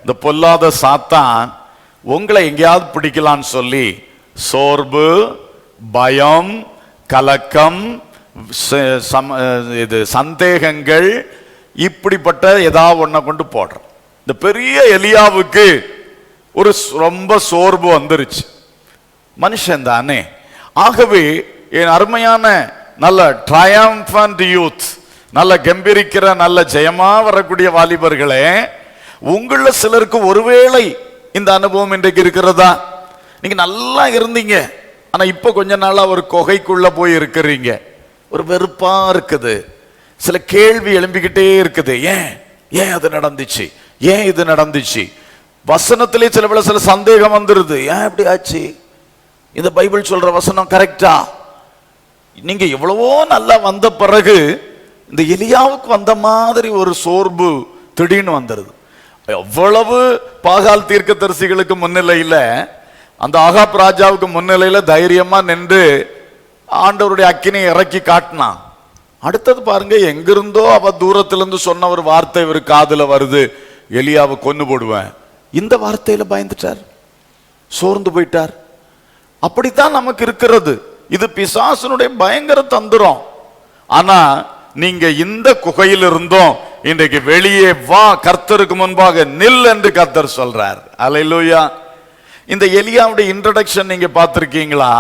இந்த பொல்லாத சாத்தான் உங்களை எங்கேயாவது பிடிக்கலான்னு சொல்லி சோர்வு, பயம், கலக்கம், இது சந்தேகங்கள், இப்படிப்பட்ட ஏதாவது ஒன்றை கொண்டு போடுறோம். இந்த பெரிய எலியாவுக்கு ஒரு ரொம்ப சோர்வு வந்துருச்சு. மனுஷன் தானே. ஆகவே என் அருமையான நல்ல ட்ரையம்பன்ட் யூத், நல்ல கம்பீரிக்கிற நல்ல ஜெயமா வரக்கூடிய வாலிபர்களே, உங்கள சிலருக்கு ஒருவேளை இந்த அனுபவம் இன்றைக்கு இருக்கிறதா? நீங்க நல்லா இருந்தீங்க, ஆனா இப்ப கொஞ்ச நாளா ஒரு குகைக்குள்ள போய் இருக்கிறீங்க. ஒரு வெறுப்பா இருக்குது, சில கேள்வி எழும்பிக்கிட்டே இருக்குது. ஏன் அது நடந்துச்சு, ஏன் இது நடந்துச்சு? வசனத்திலே சில சந்தேகம் வந்துருது. ஏன் இப்படி ஆச்சு? இந்த பைபிள் சொல்ற வசனம் கரெக்டா? நீங்க எவ்வளவோ நல்லா வந்த பிறகு இந்த எலியாவுக்கு வந்த மாதிரி ஒரு சோர்வு திடீர்னு வந்துருது. எவ்வளவு பாகால் தீர்க்கதரிசிகளுக்கு முன்னிலையில, அந்த ஆகாப் ராஜாவுக்கு முன்னிலையில தைரியமா நின்று ஆண்டவருடைய அக்கினியை இறக்கி காட்டினான். அடுத்தது பாருங்க, எங்கிருந்தோ அவ தூரத்திலிருந்து சொன்ன ஒரு வார்த்தை இவர் காதுல வருது, எலியாவை கொன்னு போடுவேன். இந்த வார்த்தையில பயந்துட்டார், சோர்ந்து போயிட்டார். அப்படித்தான் நமக்கு இருக்கிறது. இது பிசாசனுடைய பயங்கர தந்திரம். ஆனா நீங்க இந்த குகையில் இருந்தோம் இன்றைக்கு வெளியே வா, கர்த்தருக்கு முன்பாக நில் என்று கர்த்தர் சொல்றார். அல்லேலூயா. இந்த எலியாவுடைய இன்ட்ரோடக்ஷன் நீங்க பார்த்திருக்கீங்களா?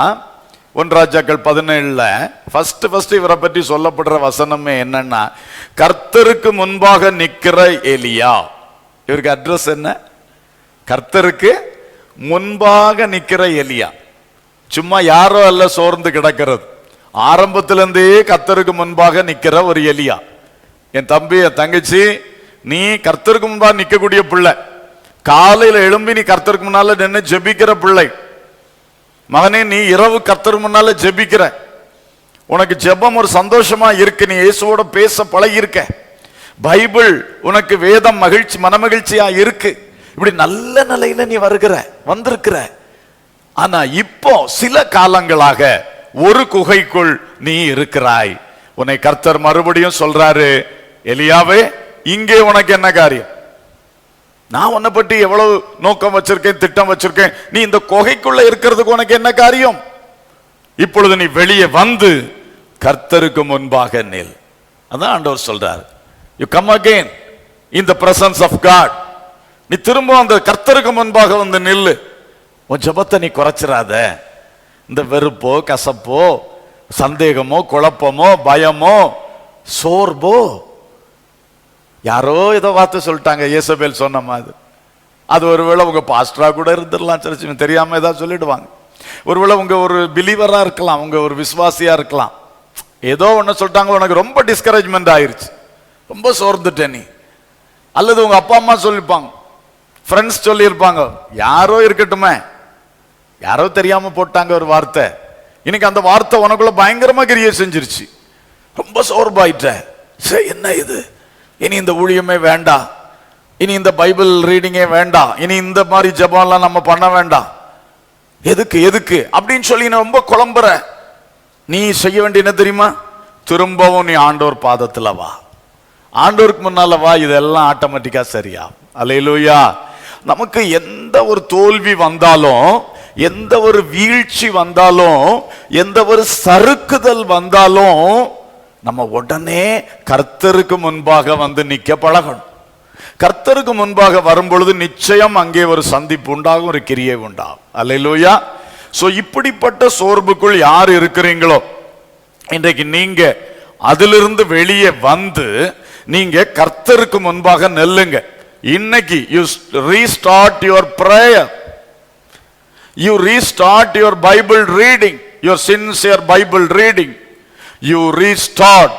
1 ராஜாக்கள் 17 ஃபர்ஸ்ட் இவரை பற்றி சொல்லப்படுற வசனமே என்னன்னா, கர்த்தருக்கு முன்பாக நிக்கிற எலியா. இவருக்கு அட்ரஸ் என்ன? கர்த்தருக்கு முன்பாக நிக்கிற எலியா. சும்மா யாரோ அல்ல சோர்ந்து கிடக்கிறது, ஆரம்பத்திலிருந்தே கர்த்தருக்கு முன்பாக நிக்கிற ஒரு எலியா. என் தம்பி, என் தங்கச்சி, நீ கர்த்தருக்கு முன்பாக நிக்கக்கூடிய பிள்ளை. காலையில எழும்பி நீ கர்த்தருக்கு முன்னால நின்று ஜெபிக்கிற பிள்ளை. மகனே, நீ இரவு கர்த்தர் முன்னால ஜெபிக்கிற. உனக்கு ஜெபம் ஒரு சந்தோஷமா இருக்கு, நீ இயேசுவோட பேச பழகி இருக்க, பைபிள் உனக்கு வேதம் மகிழ்ச்சி, மனமகிழ்ச்சியா இருக்கு. இப்படி நல்ல நிலையில நீ வந்திருக்கிற. ஆனா இப்போ சில காலங்களாக ஒரு குகைக்குள் நீ இருக்கிறாய். உன்னை கர்த்தர் மறுபடியும் சொல்றாரு, எலியாவே, இங்கே உனக்கு என்ன காரியம்? நான் உன்னை பற்றி எவ்வளவு நோக்கம் வச்சிருக்கேன், திட்டம் வச்சிருக்கேன். நீ இந்த குகைக்குள்ள இருக்கிறதுக்கு உனக்கு என்ன காரியம்? இப்பொழுது நீ வெளியே வந்து கர்த்தருக்கு முன்பாக நில். அதான் ஆண்டவர் சொல்றார், you come again in the presence of God. நீ திரும்ப அந்த கர்த்தருக்கு முன்பாக வந்து நில்லு. உன் ஜெபத்தை நீ குறைச்சிடாத. இந்த வெறுப்போ, கசப்போ, சந்தேகமோ, குழப்பமோ, பயமோ, சோர்வோ, யாரோ ஏதோ வார்த்தை சொல்லிட்டாங்க, இயேசபேல் சொன்ன மாதிரி. அது ஒருவேளை உங்க பாஸ்டரா கூட இருந்துடலாம், சர்ச்சு தெரியாம ஏதாவது சொல்லிடுவாங்க. ஒருவேளை உங்க ஒரு பிலீவரா இருக்கலாம், உங்க ஒரு விசுவாசியா இருக்கலாம். ஏதோ ஒன்று சொல்லிட்டாங்க, உனக்கு ரொம்ப டிஸ்கரேஜ்மெண்ட் ஆயிருச்சு, ரொம்ப சோர்ந்துட்ட நீ. அல்லது உங்க அப்பா அம்மா சொல்லிப்பாங்க, ஃப்ரெண்ட்ஸ் சொல்லியிருப்பாங்க, யாரோ இருக்கட்டுமே, யாரோ தெரியாம போட்டாங்க ஒரு வார்த்தை. இன்னைக்கு அந்த வார்த்தை உனக்குள்ள பயங்கரமா கிரியை செஞ்சிருச்சு, ரொம்ப சோர்வாயிட்ட. சரி, என்ன இது, இனி இந்த ஊழியமே வேண்டாம், இனி இந்த பைபிள் ரீடிங்கே வேண்டாம், இனி இந்த மாதிரி ஜெபம்லாம் நம்ம பண்ண வேண்டாம், எதுக்கு எதுக்கு அப்படின்னு சொல்லி நீ ரொம்ப குழம்புற. நீ செய்ய வேண்டிய என்ன தெரியுமா? திரும்பவும் நீ ஆண்டவர் பாதத்துல வா, ஆண்டவருக்கு முன்னால வா, இதெல்லாம் ஆட்டோமேட்டிக்கா சரியா. அல்லேலூயா. நமக்கு எந்த ஒரு தோல்வி வந்தாலும், எந்த ஒரு வீழ்ச்சி வந்தாலும், எந்த ஒரு சறுக்குதல் வந்தாலும், நம்ம உடனே கர்த்தருக்கு முன்பாக வந்து நிக்க பழகணும். கர்த்தருக்கு முன்பாக வரும் பொழுது நிச்சயம் அங்கே ஒரு சந்திப்பு உண்டாகும், ஒரு கிரியை உண்டாகும். அல்லேலூயா. சோ இப்படிப்பட்ட சோர்வுக்குள் யார் இருக்கிறீங்களோ, இன்றைக்கு நீங்க அதிலிருந்து வெளியே வந்து நீங்க கர்த்தருக்கு முன்பாக நெல்லுங்க. இன்னைக்கு you restart your prayer, you restart your Bible reading, your sincere Bible reading, you restart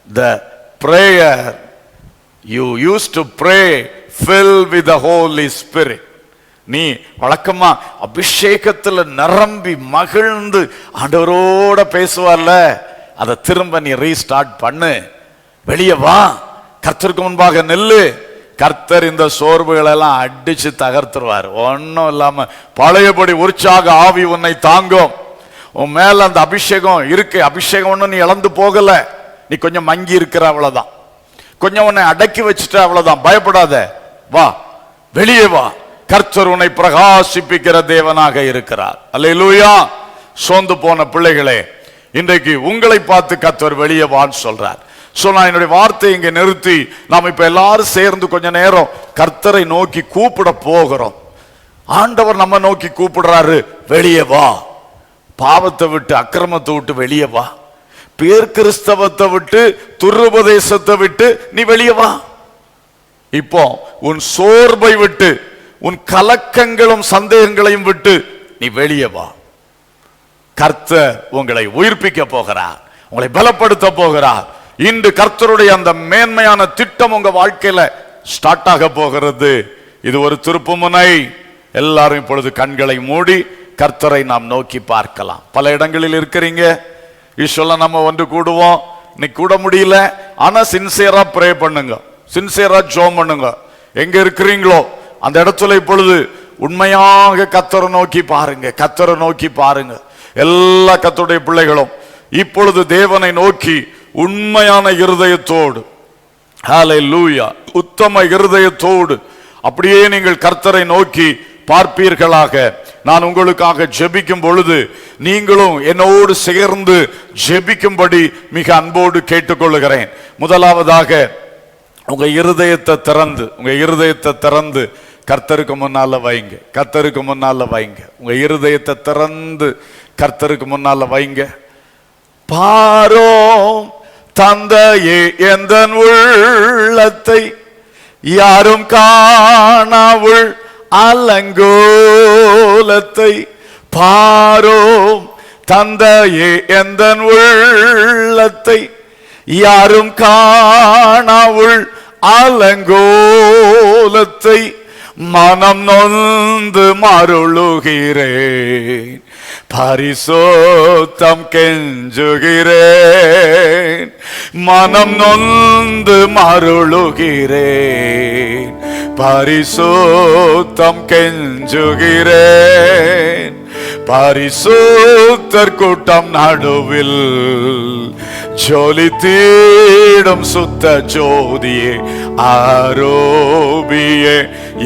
the prayer you used to pray filled with the Holy Spirit. நீ வழக்கமா அபிஷேகத்துல நிரம்பி மகிழ்ந்து ஆண்டவரோட பேசுவார்ல, அதை திரும்ப நீ ரீஸ்டார்ட் பண்ணு. வெளியே வா, கர்த்தருக்கு முன்பாக நெல்லு. கர்த்தர் இந்த சோர்வுகளை எல்லாம் அடிச்சு தகர்த்துருவார். ஒன்னும் இல்லாம பழையபடி உற்சாக ஆவி உன்னை தாங்கும். உன் மேல அந்த அபிஷேகம் இருக்கு. அபிஷேகம் ஒன்னும் நீ இழந்து போகல, நீ கொஞ்சம் மங்கி இருக்கிற, அவ்வளவுதான். கொஞ்சம் உன்னை அடக்கி வச்சுட்ட, அவ்வளவுதான். பயப்படாத, வா, வெளியே வா. கர்த்தர் உன்னை பிரகாசிப்பிக்கிற தேவனாக இருக்கிறார். அல்லேலூயா. சோர்ந்து போன பிள்ளைகளே, இன்றைக்கு உங்களை பார்த்து கர்த்தர் வெளியே வான்னு சொல்றார். சோ நான் என்னுடைய வார்த்தையை இங்க நிறுத்தி, நாம் இப்ப எல்லாரும் சேர்ந்து கொஞ்ச நேரம் கர்த்தரை நோக்கி கூப்பிட போகிறோம். ஆண்டவர் நம்ம நோக்கி கூப்பிடுறாரு, வெளியே வா, பாவத்தை விட்டு அக்கிரமத்தை விட்டு வெளியே வா, பேர் கிறிஸ்தவத்தை விட்டு துருபதேசத்தை விட்டு நீ வெளியே வா. இப்போ உன் சோர்வை விட்டு, உன் கலக்கங்களும் சந்தேகங்களையும் விட்டு நீ வெளியே வா. கர்த்தர் உங்களை உயிர்ப்பிக்க போகிறார், உங்களை பலப்படுத்த போகிறார். இன்று கர்த்தருடைய அந்த மேன்மையான திட்டம் உங்க வாழ்க்கையில ஸ்டார்ட் ஆக போகிறது. இது ஒரு திருப்புமுனை. எல்லாரும் இப்பொழுது கண்களை மூடி கர்த்தரை நாம் நோக்கி பார்க்கலாம். பல இடங்களில் இருக்கிறீங்க, யூசுவலா நம்ம ஒன்று கூடுவோம், இன்னைக்கு கூட முடியல, ஆனா சின்சியரா ப்ரே பண்ணுங்க, சின்சியரா ஜெபம் பண்ணுங்க. எங்க இருக்கிறீங்களோ அந்த இடத்துல இப்பொழுது உண்மையாக கர்த்தரை நோக்கி பாருங்க, கர்த்தரை நோக்கி பாருங்க. எல்லா கர்த்தருடைய பிள்ளைகளும் இப்பொழுது தேவனை நோக்கி உண்மையான இருதயத்தோடு, ஹல்லேலூயா, உத்தம இருதயத்தோடு அப்படியே நீங்கள் கர்த்தரை நோக்கி பார்ப்பீர்களாக. நான் உங்களுக்காக ஜெபிக்கும் பொழுது நீங்களும் என்னோடு சேர்ந்து ஜெபிக்கும்படி மிக அன்போடு கேட்டுக்கொள்கிறேன். முதலாவதாக உங்க இருதயத்தை திறந்து கர்த்தருக்கு முன்னால வைங்க, கர்த்தருக்கு முன்னால வைங்க. உங்க இருதயத்தை திறந்து கர்த்தருக்கு முன்னால வைங்க. பாரோம் தந்தையே எந்தன் உள்ளத்தை, யாரும் காணாவுள் அலங்கோலத்தை, பாரோம் தந்தையே எந்தன் உள்ளத்தை, யாரும் காணாவுள் அலங்கோலத்தை, மனம் நொந்து மருளுகிறேன், பரிசுத்தம் கெஞ்சுகிறேன், மனம் நொந்து மருளுகிறேன், பரிசுத்தம் கெஞ்சுகிறேன். பரிசுத்தர் கூட்டம் நடுவில் ஜொலி தீடும் சுத்த ஜோதியே ஆரோபியே,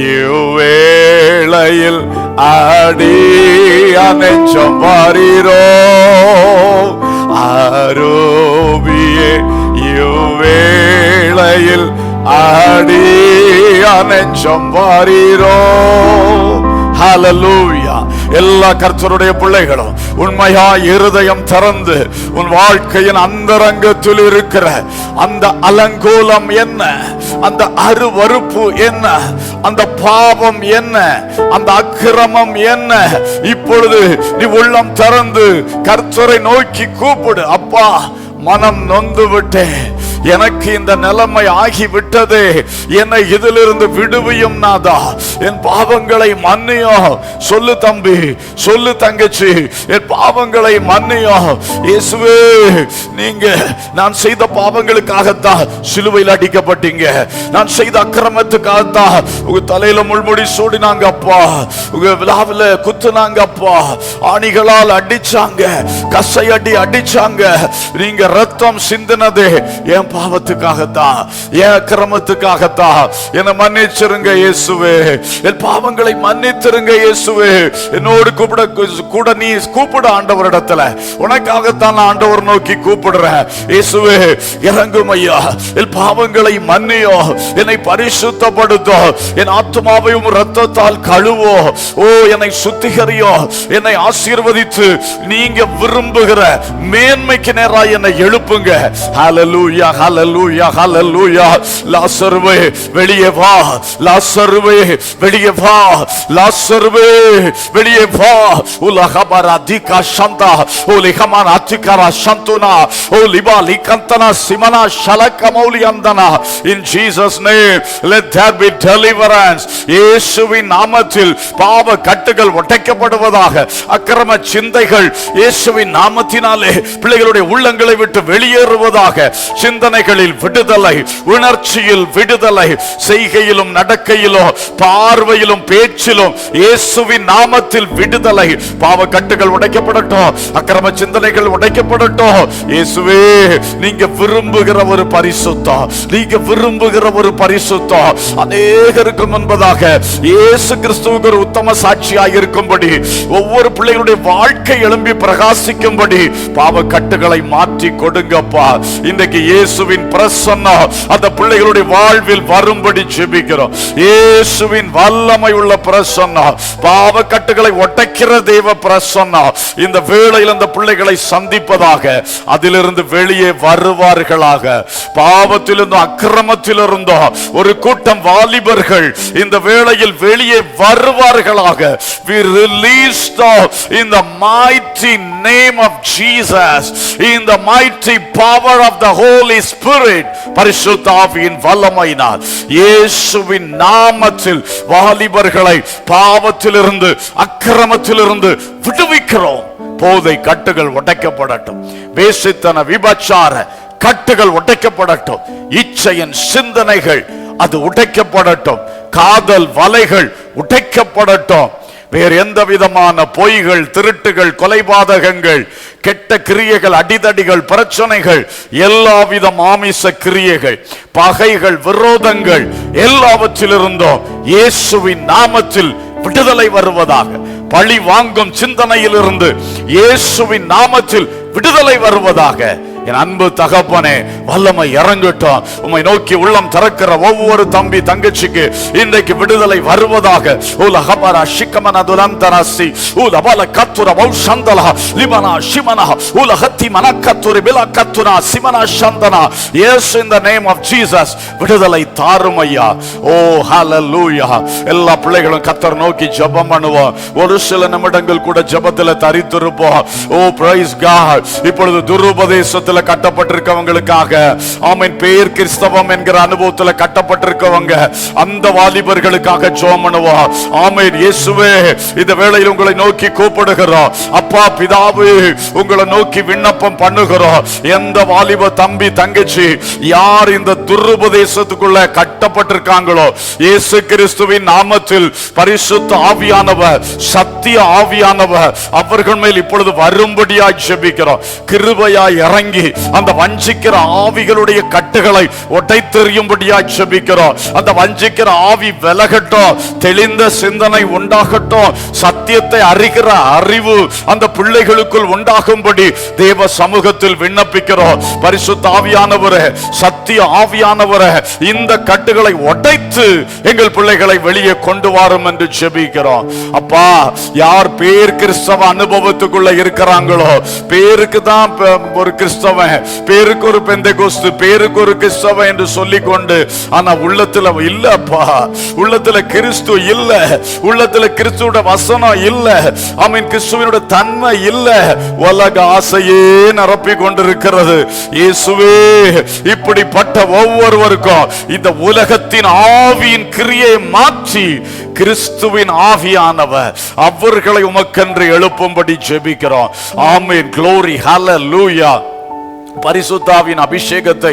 இவ்வேளையில் ஆடிய நெஞ்சம் வாரீரோ, ஆரோபியே, இவ்வேளையில் ஆடிய நெஞ்சம் வாரீரோ. ஹல்லேலூயா. எல்லா கர்த்தருடைய பிள்ளைகளும் உண்மையா இருதயம் திறந்து உன் வாழ்க்கையின் அந்தரங்கத்தில் இருக்கிற அந்த அலங்கோலம் என்ன, அந்த அருவருப்பு என்ன, அந்த பாவம் என்ன, அந்த அக்கிரமம் என்ன, இப்பொழுது நீ உள்ளம் திறந்து கர்த்தரை நோக்கி கூப்பிடு. அப்பா, மனம் நொந்து விட்டேன், எனக்கு இந்த நிலைமை ஆகிவிட்டதே, என்னை இதிலிருந்து விடுவியும் நாதா, என் பாவங்களை மன்னியோ. சொல்லு தம்பி, சொல்லு தங்கச்சி, என் பாவங்களை மன்னியோ. இயேசுவே, நீங்க நான் செய்த பாவங்களுக்காகத்தான் சிலுவையில் அடிக்கப்பட்டீங்க, நான் செய்த அக்கிரமத்துக்காகத்தான் உங்க தலையில முள்முடி சூடினாங்க அப்பா, உங்க விழாவில் குத்துனாங்க அப்பா, ஆணிகளால் அடிச்சாங்க, கசையடி அடிச்சாங்க, நீங்க ரத்தம் சிந்தினதே என் பாவத்துக்காகத்தான், என் அக்கிரமத்துக்காகத்தான். என்னை மன்னிச்சிருங்க இயேசுவே, என் பாவங்களை மன்னித்திருங்க இயேசுவே. என்னோடு கூட நீ கூப்பிட ஆண்டவரிடத்துல, உனக்காகத்தான் நான் ஆண்டவர் நோக்கி கூப்பிடுறேன். இயேசுவே, இறங்கும் ஐயா, என் பாவங்களை மன்னியோ, என்னை பரிசுத்தப்படுத்தோ, என் ஆத்மாவையும் ரத்தத்தால் கழுவோ. ஓ, என்னை சுத்திகரியோ, என்னை ஆசீர்வதித்து நீங்க விரும்புகிற மேன்மைக்கு நேராக என்னை எழுப்புங்க. ஹல்லேலூயா, ஹல்லேலூயா, ஹல்லேலூயா. லாசருவே வெளியே வா, லாசருவே வெளியே வா, லாசருவே வெளியே வா. உலகபரா திகா சந்தா உலகமான அத்திகரா சந்துனா உலிபா லிகந்தனா சிமனா ஷலகமௌலி அந்தனா. In Jesus name let there be deliverance. இயேசுவின் நாமத்தில் பாவ கட்டுகள் உடைக்கப்படுவதாக, அக்கிரம சிந்தைகள் இயேசுவின் நாமத்தினாலே பிள்ளைகளுடைய உள்ளங்களை விட்டு வெளியேறுவதாக. சிந்தனைகளில் விடுதலை, உணர்ச்சியில் விடுதலை, செய்கையிலும் நடக்கையிலும் பார்வையிலும் பேச்சிலும் இயேசுவின் நாமத்தில் விடுதலை. பாவ கட்டுகள் உடைக்கப்படட்டும், அக்கிரம சிந்தனைகள் உடைக்கப்படட்டும். இயேசுவே, நீங்க விரும்புகிற ஒரு பரிசுத்தம், நீங்க விரும்புகிற ஒரு பரிசுத்தம் அநேகருக்கு முன்பதாக இயேசு கிறிஸ்துவுக்கு ஒரு உத்தம சாட்சியாக இருக்கும்படி, ஒவ்வொரு பிள்ளைகளுடைய வாழ்க்கை எழும்பி பிரகாசிக்கும்படி பாவ கட்டுகளை மாற்றி கொடுங்கப்பா. இன்றைக்கு இயேசுவின் பிரசன்னம் அந்த பிள்ளைகளுடைய வாழ்வில் வரும்படி ஜெபிக்கிறோம். இயேசுவின் வல்லமை உள்ள பிரசன்னம், பாவ கட்டுகளை உடைக்கிற தேவ பிரசன்னம் இந்த வேளையில் அந்த பிள்ளைகளை சந்திப்பதாக, அதிலிருந்து வெளியே வருவார்களாக. பாவத்திலிருந்து அக்கிரமத்திலிருந்து ஒரு கூட்டம் வாலிபர்கள் இந்த வேளையில் வெளியே வருவார்களாக. We release in the mighty name of Jesus, in the mighty power of the Holy Spirit. பரிசுத்த ஆவியின் வல்லமையினால் இயேசுவின் நாமத்தில் வாலிபர்களை பாவத்திலிருந்து அக்கிரமத்திலிருந்து விடுவிக்கிறோம். போதை கட்டுகள் உடைக்கப்படட்டும், வேசித்தன விபச்சார கட்டுகள் உடைக்கப்படட்டும், இச்சையின் சிந்தனைகள் அது உடைக்கப்படட்டும், காதல் வலைகள் உடைக்கப்படட்டும். வேறு எந்த விதமான பொய்கள், திருட்டுகள், கொலைபாதகங்கள், கெட்ட கிரியைகள், அடிதடிகள், பிரச்சனைகள், எல்லாவித மாமிச கிரியைகள், பகைகள், விரோதங்கள் எல்லாவற்றிலிருந்தும் இயேசுவின் நாமத்தில் விடுதலை வருவதாக. பழி வாங்கும் சிந்தனையிலிருந்து இயேசுவின் நாமத்தில் விடுதலை வருவதாக. என் அன்பு தகப்பனே, வல்லமை இறங்கட்டும். உம்மை நோக்கி உள்ளம் திறக்கிற ஒவ்வொரு தம்பி தங்கச்சிக்கு இன்றைக்கு விடுதலை வருவதாக. உலகபர சிக்கமன துலந்தனசி உலபல கத்துர வௌஷந்தல லிமனா ஷிமனா உலகத்தி மனக்கத்துரி பிலக்கத்துனா சிமனா Santhana. Yes, in the name of Jesus, விடுதலை தாரும் ஐயா. ஓ ஹல்லேலூயா. எல்லா பிள்ளைகளும் கர்த்தர் நோக்கி ஜெபம் பண்ணுவோம். ஒரு சில நிமிடங்கள் கூட ஜெபத்தில் தரித்திருப்போம். ஓ praise God. இப்பொழுது துருபதேசத்தில் கட்டப்பட்டிருக்கவங்களுக்காக, ஆமென், பேர் கிறிஸ்தவம் என்கிற அனுபவத்தில் கட்டப்பட்டிருக்கவங்க அந்த வாலிபர்களுக்காக ஜெபம் பண்ணுவோம். ஆமென். இயேசுவே, இந்த வேளையில் உங்களை நோக்கி கூப்பிடுகிறோம். அப்பா பிதாவே, உங்களை நோக்கி விண்ணப்பம் பண்ணுகிறோம். எந்த வாலிப தம்பி தங்கச்சி யார் இந்த துருபதேசத்துக்குள்ள கட்டப்பட்டிருக்காங்களோ, இயேசு கிறிஸ்துவின் நாமத்தில் பரிசுத்த ஆவியானவர், சத்திய ஆவியானவர் அவர்கள் மேல் இப்பொழுது வரும்படியாய் ஜெபிக்கிறோம். கிருபையாய் இறங்கி அந்த வஞ்சிக்கிற ஆவிகளுடைய கட்டுகளை உடைத்தெறியும்படியாய் ஜெபிக்கிறோம். அந்த வஞ்சிக்கிற ஆவி விலகட்டும், தெளிந்த சிந்தனை உண்டாகட்டும், சத்தியத்தை அறிகிற அறிவு அந்த பிள்ளைகளுக்குள் உண்டாகும்படி தேவ சமூகத்தில் விண்ணப்பிக்கிறோம். பரிசுத்த ஆவியானவரே, சத்திய ஆவியானவரே, இந்த கட்டுகளை உடைத்து எங்கள் பிள்ளைகளை வெளியே கொண்டு வரும் என்று ஜெபிக்கிறோம். அப்பா, யார் பேர் கிறிஸ்தவ அனுபவத்துக்குள்ள இருக்கிறாங்களோ, பேருக்கு தான் ஒரு கிறிஸ்தவன், பேருக்கு ஒரு பெந்தெகோஸ்து, பேருக்கு ஒரு கிறிஸ்தவன் என்று சொல்லிக் கொண்டு, ஆனா உள்ளத்துல இல்லப்பா, உள்ளத்துல கிறிஸ்து இல்ல, உள்ளத்துல கிறிஸ்துவோட வசனம் இல்ல, ஆமென், கிறிஸ்துவினோட தன்மை இல்ல, உலக ஆசையே நிரப்பி கொண்டிருக்கிறது. இயேசுவே, இப்படிப்பட்ட ஒவ்வொருவருக்கும் இந்த உலகத்தின் ஆவியின் கிரியை மாற்றி கிறிஸ்துவின் ஆவியானவர் அவர்களை உமக்கென்று எழுப்பும்படி ஜெபிக்கிறோம். ஆமென். க்ளோரி, ஹல்லேலூயா. பரிசுத்தாவின் அபிஷேகத்தை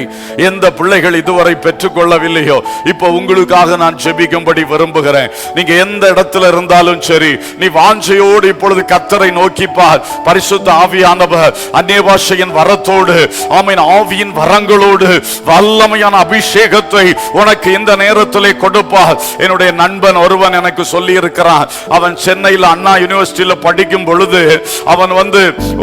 எந்த பிள்ளைகள் இதுவரை பெற்றுக்கொள்ளவில்லையோ, இப்போ உங்களுக்காக நான் ஜெபிக்கும்படி விரும்புகிறேன். நீங்க எந்த இடத்துல இருந்தாலும் சரி, நீ வாஞ்சையோடு இப்பொழுது கர்த்தரை நோக்கி பார். பரிசுத்த ஆவியானவர் அந்நிய பாஷையின் வரத்தோடு, ஆமென், ஆவியின் வரங்களோடு வல்லமையான அபிஷேகத்தை உனக்கு இந்த நேரத்திலே கொடுப்பார். என்னுடைய நண்பன் ஒருவன் எனக்கு சொல்லி இருக்கிறான். அவன் சென்னையில் அண்ணா யூனிவர்சிட்டியில படிக்கும் பொழுது அவன்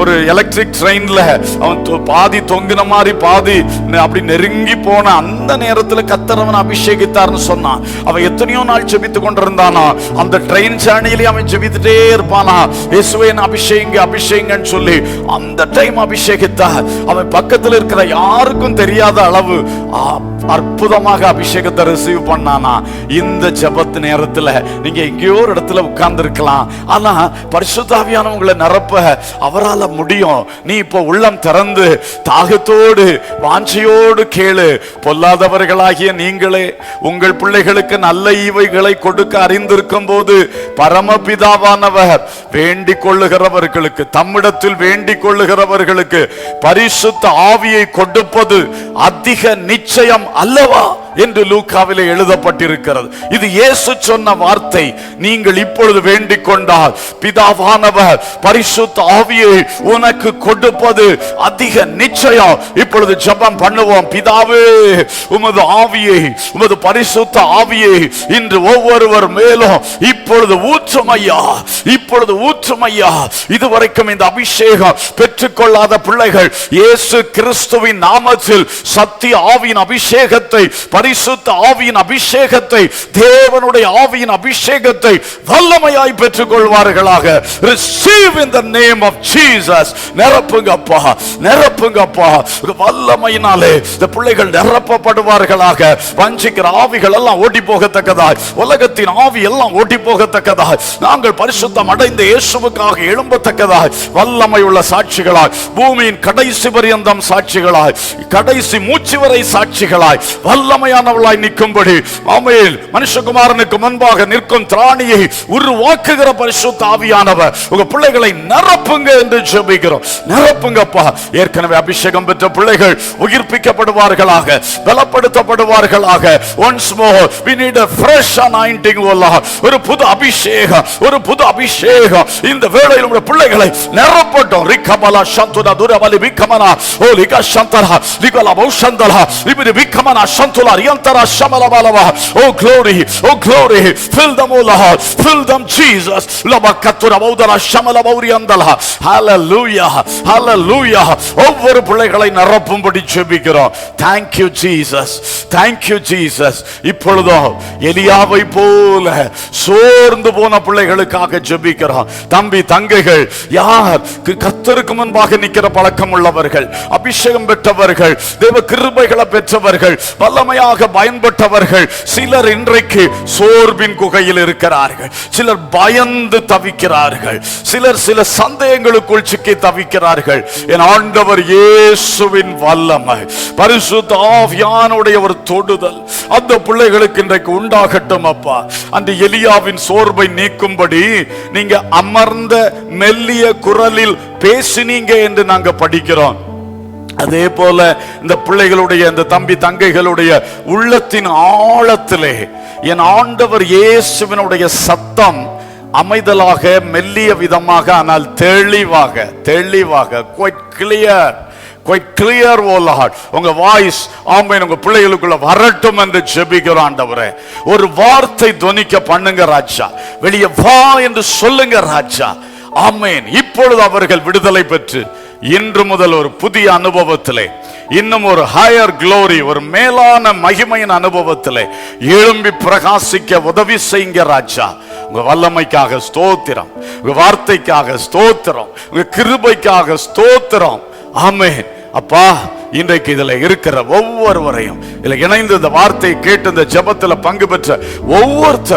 ஒரு எலக்ட்ரிக் ட்ரெயின்ல அவன் பாதி தொங்கின மாதிரி பாதி அப்படி நெருங்கி போன அந்த நேரத்தில் கர்த்தர் அவன் அபிஷேகித்தார்னு சொன்னான். அவன் எத்தனையோ நாள் ஜெபித்து கொண்டிருந்தானா, அந்த ட்ரெயின் ஜர்னியிலே அவன் ஜெபித்துட்டே இருப்பானா, இயேசுவே அபிஷேகிங்க அபிஷேகன்னு சொல்லி அந்த டைம் அபிஷேகித்தார். அவன் பக்கத்தில் இருக்கிற யாருக்கும் தெரியாத அளவு அற்புதமாக அபிஷேகத்தை ரிசீவ் பண்ணானா. இந்த ஜெபத்து நேரத்தில் நீங்க எங்கேயோ ஒரு இடத்துல உட்கார்ந்து இருக்கலாம், ஆனா பரிசுத்த ஆவியானவங்களை நிரப்ப அவரால் முடியும். நீ இப்போ உள்ளம் திறந்து தாகத்தோடு வாஞ்சையோடு கேளு. பொல்லாதவர்களாகிய நீங்களே உங்கள் பிள்ளைகளுக்கு நல்ல ஈவைகளை கொடுக்க அறிந்திருக்கும் போது பரமபிதாவானவர் வேண்டிக் கொள்ளுகிறவர்களுக்கு, தம்மிடத்தில் வேண்டிக் கொள்ளுகிறவர்களுக்கு பரிசுத்த ஆவியை கொடுப்பது அதிக நிச்சயம் அல்லவா என்று லூக்காவிலே எழுதப்பட்டிருக்கிறது. இது இயேசு சொன்ன வார்த்தை. நீங்கள் இப்பொழுது வேண்டிக் கொண்டால் பிதாவானவர் பரிசுத்த ஆவியை உனக்கு கொடுப்பது அதிக நிச்சயம். இப்பொழுது ஜெபம் பண்ணுவோம். பிதாவே, உமது ஆவியை, உமது பரிசுத்த ஆவியை இன்று ஒவ்வொருவர் மேலும் இப்பொழுது ஊற்றும் ஐயா, இப்பொழுது ஊற்றும் ஐயா. இதுவரைக்கும் இந்த அபிஷேகம் பெற்றுக்கொள்ளாத பிள்ளைகள் இயேசு கிறிஸ்துவின் நாமத்தில் சத்திய ஆவியின் அபிஷேகத்தை, பரிசுத்த ஆவியின் அபிஷேகத்தை, தேவனுடைய ஆவியின் அபிஷேகத்தை வல்லமையாய் பெற்றுக் கொள்வார்களாக. Receive in the name of Jesus. நிரப்புங்கப்பா, நிரப்புங்கப்பா. வல்லமையினாலே இந்த பிள்ளைகள் நிரப்பப்படுவார்களாக. வஞ்சிக்கிற ஆவிகள் எல்லாம் ஓடி போகத்தக்கதாய், உலகத்தின் ஆவி எல்லாம் ஓடி போகத்தக்கதாய், நாங்கள் பரிசுத்தம் அடைந்த இயேசுவுக்காக எழும்பத்தக்கதாய், வல்லமை உள்ள சாட்சிகளாய், பூமியின் கடைசி பரியந்தம் சாட்சிகளாய், கடைசி மூச்சு வரை சாட்சிகளாய், வல்லமையானவளாய் நிற்கும்படி, ஆமென், மனுஷகுமாரனுக்கு முன்பாக நிற்கும் திராணியை உருவாக்குகிற பரிசுத்த ஆவியானவர் உங்க பிள்ளைகளை நிரப்புங்க என்று ஜெபிக்கிறோம். நிரப்புங்கப்பா. ஏற்கனவே அபிஷேகம் பெற்ற பிள்ளைகள் உயிர்ப்பிக்கப்படுவார்களாக, பலப்படுத்தப்படுவார்களாக. Once more we need a fresh anointing, O Lord. ஒரு புது அபிஷேகம், ஒரு புது அபிஷேகம் இந்த வேளையில் உங்க பிள்ளைகளை நிரப்பட்டும். ரிகமலா சந்துனா துரவலி விகமனா ஓ லிகா சந்தரா லிகலா பௌஷந்தலா லிபிரி விகமனா சந்துலா ரியந்தரா ஷமலபலவா. Oh glory, oh glory, fill them, O Lord, fill them Jesus. லபக்கத்துரா பௌதரா ஷமலபௌரியந்தலா. Hallelujah, hallelujah. ஒவ்வொரு பிள்ளைகளை நிரப்பும்படி ஜெபிக்கிறோம். Thank you Jesus, thank you Jesus. இப்பொழுதோ எலியாவை போல சோர்ந்து போன பிள்ளைகளுக்காக ஜெபிக்கிறோம். தம்பி தங்கைகள் யார் கர்த்தருக்கு முன்பாக நிற்கிற பழக்கம் உள்ளவர்கள், அபிஷேகம் பெற்றவர்கள், தேவ கிருபைகளை பெற்றவர்கள், வல்லமையாக பயன்பட்டவர்கள், சிலர் இன்றைக்கு சோர்வின் குகையில் இருக்கிறார்கள், சிலர் பயந்து தவிக்கிறார்கள், சிலர் சில சந்தேகங்களுக்குள் சிக்கி தவிக்கிறார்கள். என் ஆண்டவர் இயேசுவின் வல்லமை, பரிசுத்த ஆவியானுடைய ஒரு தொடுதல் அந்த பிள்ளைகளுக்கு இன்றைக்கு உண்டாகட்டும் அப்பா. அந்த எலியாவின் சோர்வை நீக்கும்படி நீங்க அமர்ந்த மெல்லிய குரலில் பேசினீங்க என்று நாங்க படிக்கிறோம். அதே போல இந்த பிள்ளைகளுடைய, இந்த தம்பி தங்கைகளுடைய உள்ளத்தின் ஆழத்திலே என் ஆண்டவர் இயேசுவினுடைய சத்தம் அமைதலாக, மெல்லிய விதமாக, ஆனால் தெளிவாக, தெளிவாக, quite clear, quite clear, oh Lord. உங்க வாய்ஸ் ஆமென் உங்க பிள்ளைகளுக்குள்ள வரட்டும் என்று ஜெபிக்கிறோம் ஆண்டவரே. ஒரு வார்த்தை துணிக்க பண்ணுங்க ராஜா. வெளியே வா என்று சொல்லுங்க ராஜா. ஆமென். இப்பொழுது அவர்கள் விடுதலை பெற்று இன்று முதல் ஒரு புதிய அனுபவத்திலே, இன்னும் ஒரு ஹையர் க்ளோரி, ஒரு மேலான மகிமையின் அனுபவத்திலே எழும்பி பிரகாசிக்க உதவி செய்யுங்க ராஜா. உங்க வல்லமைக்காக ஸ்தோத்திரம், உங்க வார்த்தைக்காக ஸ்தோத்திரம், உங்க கிருபைக்காக ஸ்தோத்திரம். ஆமென். அப்பா, இன்றைக்கு இதுல இருக்கிற ஒவ்வொருவரையும், இதுல இணைந்து இந்த வார்த்தையை கேட்டு இந்த ஜெபத்துல பங்கு பெற்ற ஒவ்வொருத்தர்